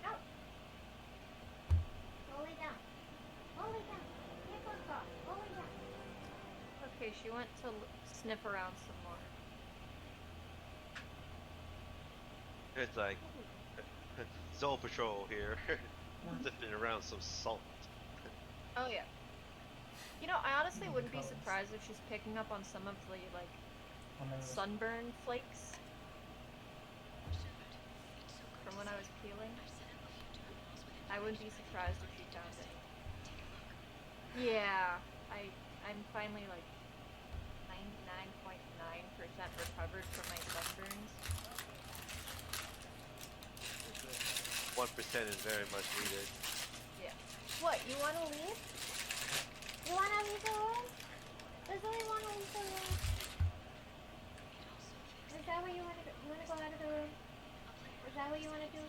Out. Go lay down. Go lay down. Can't go across. Go lay down. Okay, she went to sniff around some more. It's like Soul Patrol here, sniffing around some salt. Oh yeah. You know, I honestly wouldn't be surprised if she's picking up on some of the like sunburn flakes from when I was peeling. I wouldn't be surprised if she found it. Yeah, I'm finally like 99.9% recovered from my sunburns. 1% is very much needed. Yeah. What, you wanna leave? You wanna leave the room? Does Zoe wanna leave the room? Is that what you wanna do? You wanna go out of the room? Is that what you wanna do?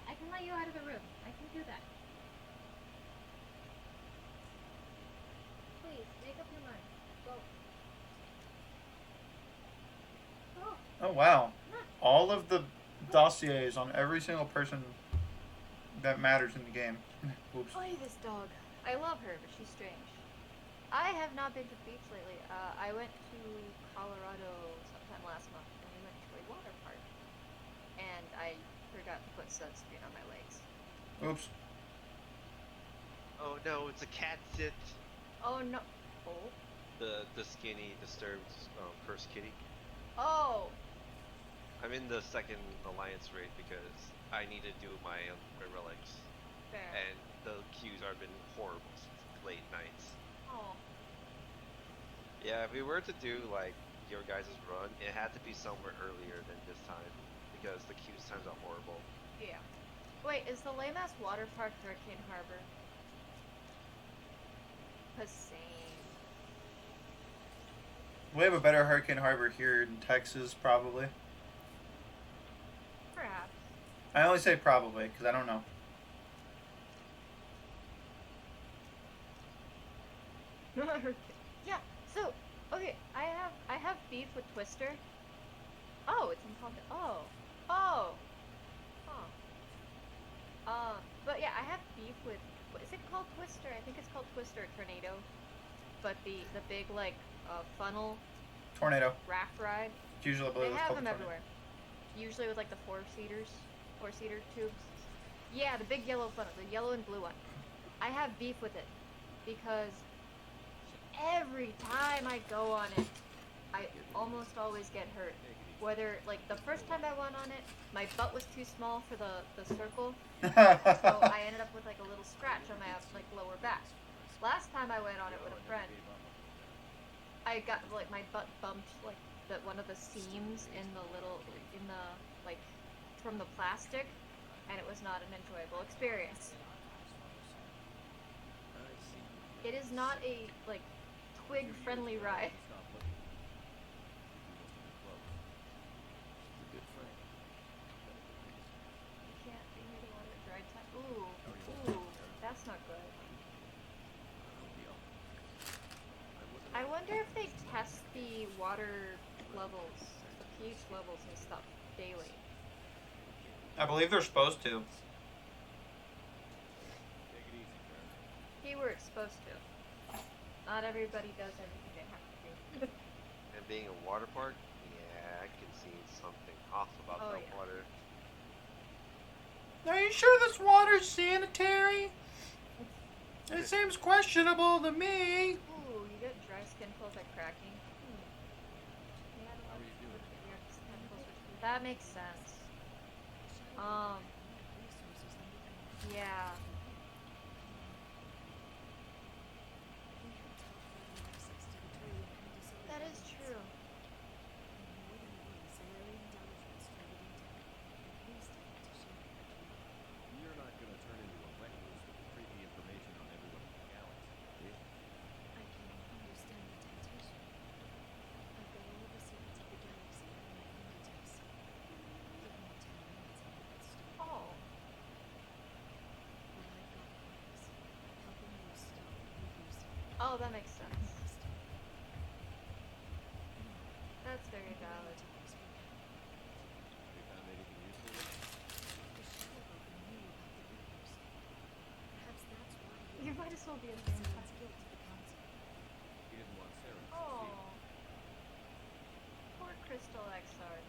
I can let you out of the room. I can do that. Please, make up your mind. Go. Go. Oh wow. All of the dossiers on every single person that matters in the game. Oops. Play this dog. I love her, but she's strange. I have not been to the beach lately. I went to Colorado sometime last month, and we went to a water park. And I forgot to put sunscreen on my legs. Oops. Oh no, it's a cat sit. Oh no. Oh. The skinny, disturbed, cursed kitty. Oh. I'm in the second alliance raid because I need to do my relics, Fair. and the queues have been horrible since late nights. Oh. Yeah, if we were to do like your guys' run, it had to be somewhere earlier than this time because the queues times are horrible. Yeah. Wait, is the lame ass water park Hurricane Harbor? The same. We have a better Hurricane Harbor here in Texas, probably. Perhaps. I only say probably because I don't know. Yeah. So, okay, I have beef with Twister. Oh, it's in content. Oh. Oh. Huh. But yeah, I have beef with. What is it called? Twister. I think it's called Twister Tornado. But the big like funnel Tornado. raft ride. It's usually, I believe They it's have called them tornado. everywhere. Usually with like the four-seater tubes. Yeah, the big yellow funnel, the yellow and blue one. I have beef with it because every time I go on it, I almost always get hurt. Whether, like, the first time I went on it, my butt was too small for the circle, so I ended up with, like, a little scratch on my, like, lower back. Last time I went on it with a friend, I got, like, my butt bumped, like, one of the seams in the, like, from the plastic, and it was not an enjoyable experience. It is not a, like, twig-friendly ride. Ooh, that's not good. I wonder if they test the water levels, the pH levels and stuff daily. I believe they're supposed to. Keyword supposed to. Not everybody does everything they have to do. And being a water park, yeah, I can see something off about Oh, that yeah. water. Are you sure this water's sanitary? It seems questionable to me. Ooh, you get dry skin caused by cracking. Yeah, How are you doing? that makes sense. Yeah. That is true. You're not gonna turn into a recluse with creepy information on everyone in the galaxy, are you? I can understand the temptation. I've got all the secrets of the galaxy at my fingertips. Give me 10 minutes and I can start. Oh. What I've got for is helping you stop reducing. Oh, that makes sense. That's very valid. Have you found anything useful yet? The shadow broker knew about the Reapers. Perhaps that's why You might as well be a sent vampire. its guilt to the council. He didn't want Sarah to Oh. succeed. Poor Crystal XR.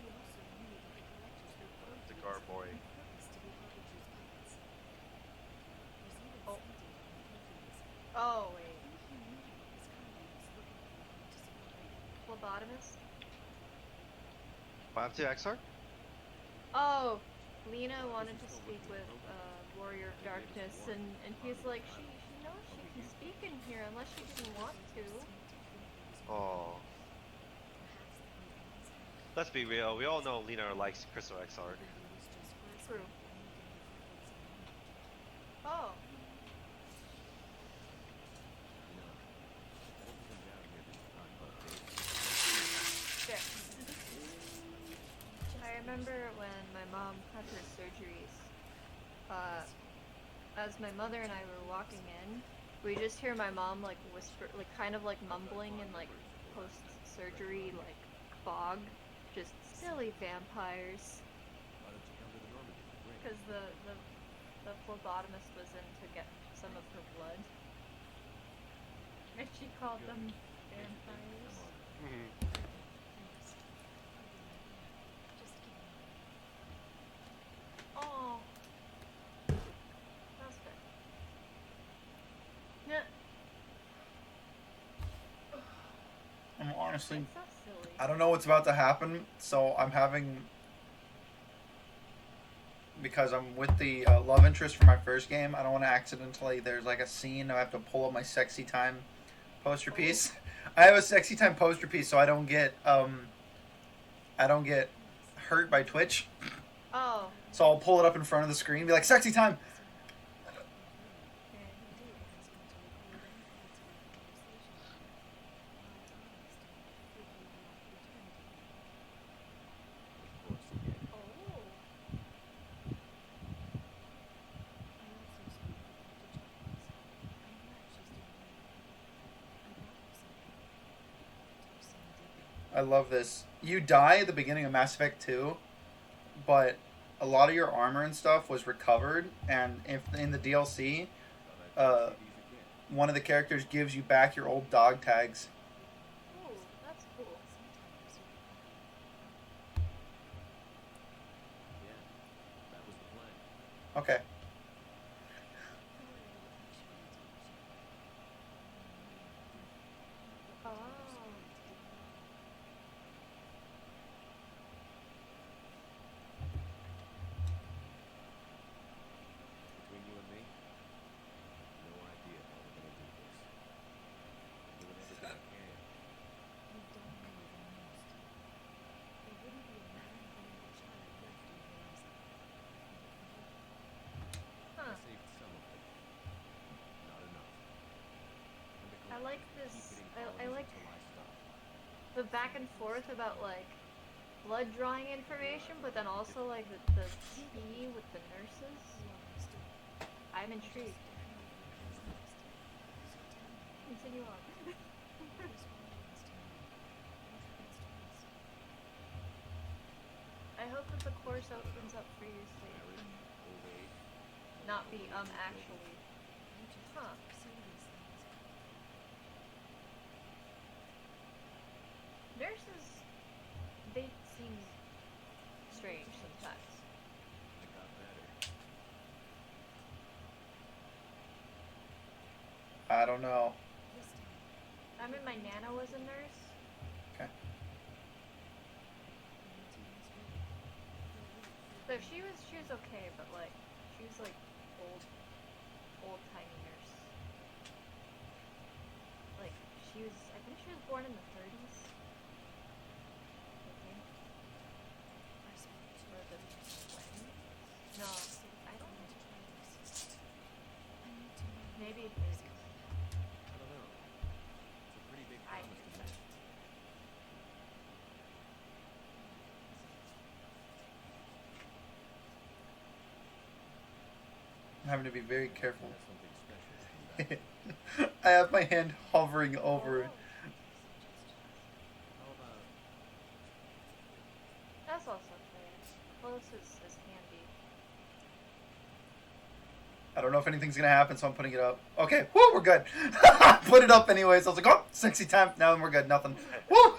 He also knew that the collectors were both The Gar used boy. on purpose to be Harbinger's puppets. There's even Oh. some data on Hades. Oh, wait. I think he knew his company was looking for him to supply. Phlebotomist? 5-2 XR? Oh, Lena wanted to speak with Warrior of Darkness, and he's like, she knows she can speak in here unless she didn't want to. Oh. Let's be real, we all know Lena likes Crystal XR. True. Oh, You know, both of them down here didn't talk about dates. shit. I remember when my mom had her surgeries, as my mother and I were walking in, we just hear my mom like whisper, like kind of like mumbling in like post-surgery like fog, just silly vampires. Why don't you come to the Normandy for drinks? Because the phlebotomist was in to get some of her blood. And she called them vampires. Just kidding. Oh. That's fair. Yeah. I'm honestly, It's so silly. I don't know what's about to happen, so I'm having, because I'm with the love interest for my first game, I don't want to accidentally, there's like a scene I have to pull up my sexy time poster piece. I have a sexy time poster piece so I don't get hurt by Twitch. Oh. So I'll pull it up in front of the screen and be like, sexy time! Of course, again. Oh. I love this. You die at the beginning of Mass Effect 2, but a lot of your armor and stuff was recovered, and if in the DLC, one of the characters gives you back your old dog tags. Ooh, that's cool. Yeah, that was the plan. Okay. Oh. Between you and me, no idea how we're gonna do this. I'm doing everything I can. You've done more than most. There wouldn't be a man or a child left in Horizon. Huh. I saved some of them. Not enough. And the I like collectors this. keep hitting I colonies like until I stop. the back and forth about like blood drawing information, but then also like the tea with the nurses. I'm intrigued. Continue on. I hope that the course opens up for you so you can Old age. not be actually. Huh. Nurses, they seem strange sometimes. I got better. I don't know. I mean, my nana was a nurse. Okay. So she was okay, but like she was like old timey nurse. Like I think she was born in the 30s. I think. Or the 20s? No, I don't know. Maybe 30s. I don't know. It's a pretty big I promise think to so. make. I'm having to be very careful. That's something special coming back. I have my hand hovering over it. How about That's also fair. Close as can be. I don't know if anything's gonna happen, so I'm putting it up. Okay, woo, we're good. Put it up anyways. I was like, oh, sexy time. Now we're good. Nothing. Woo.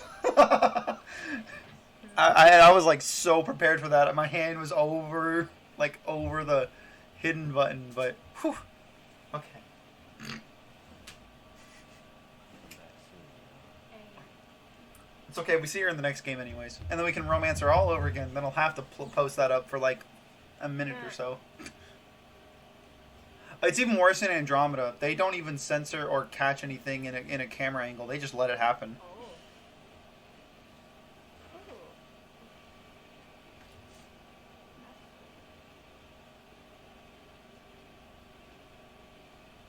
I was like so prepared for that. My hand was over the hidden button, but whew. Okay. It's okay. We see her in the next game anyways, and then we can romance her all over again. Then I'll have to post that up for like a minute or so. It's even worse in Andromeda. They don't even censor or catch anything in a camera angle. They just let it happen. Oh. Ooh.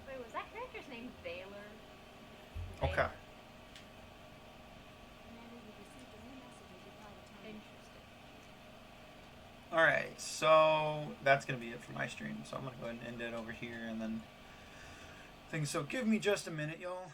Wait, was that character's name Baylor? Okay. Baylor. Interesting. Alright, so that's going to be it for my stream. So I'm going to go ahead and end it over here and then things. So give me just a minute, y'all.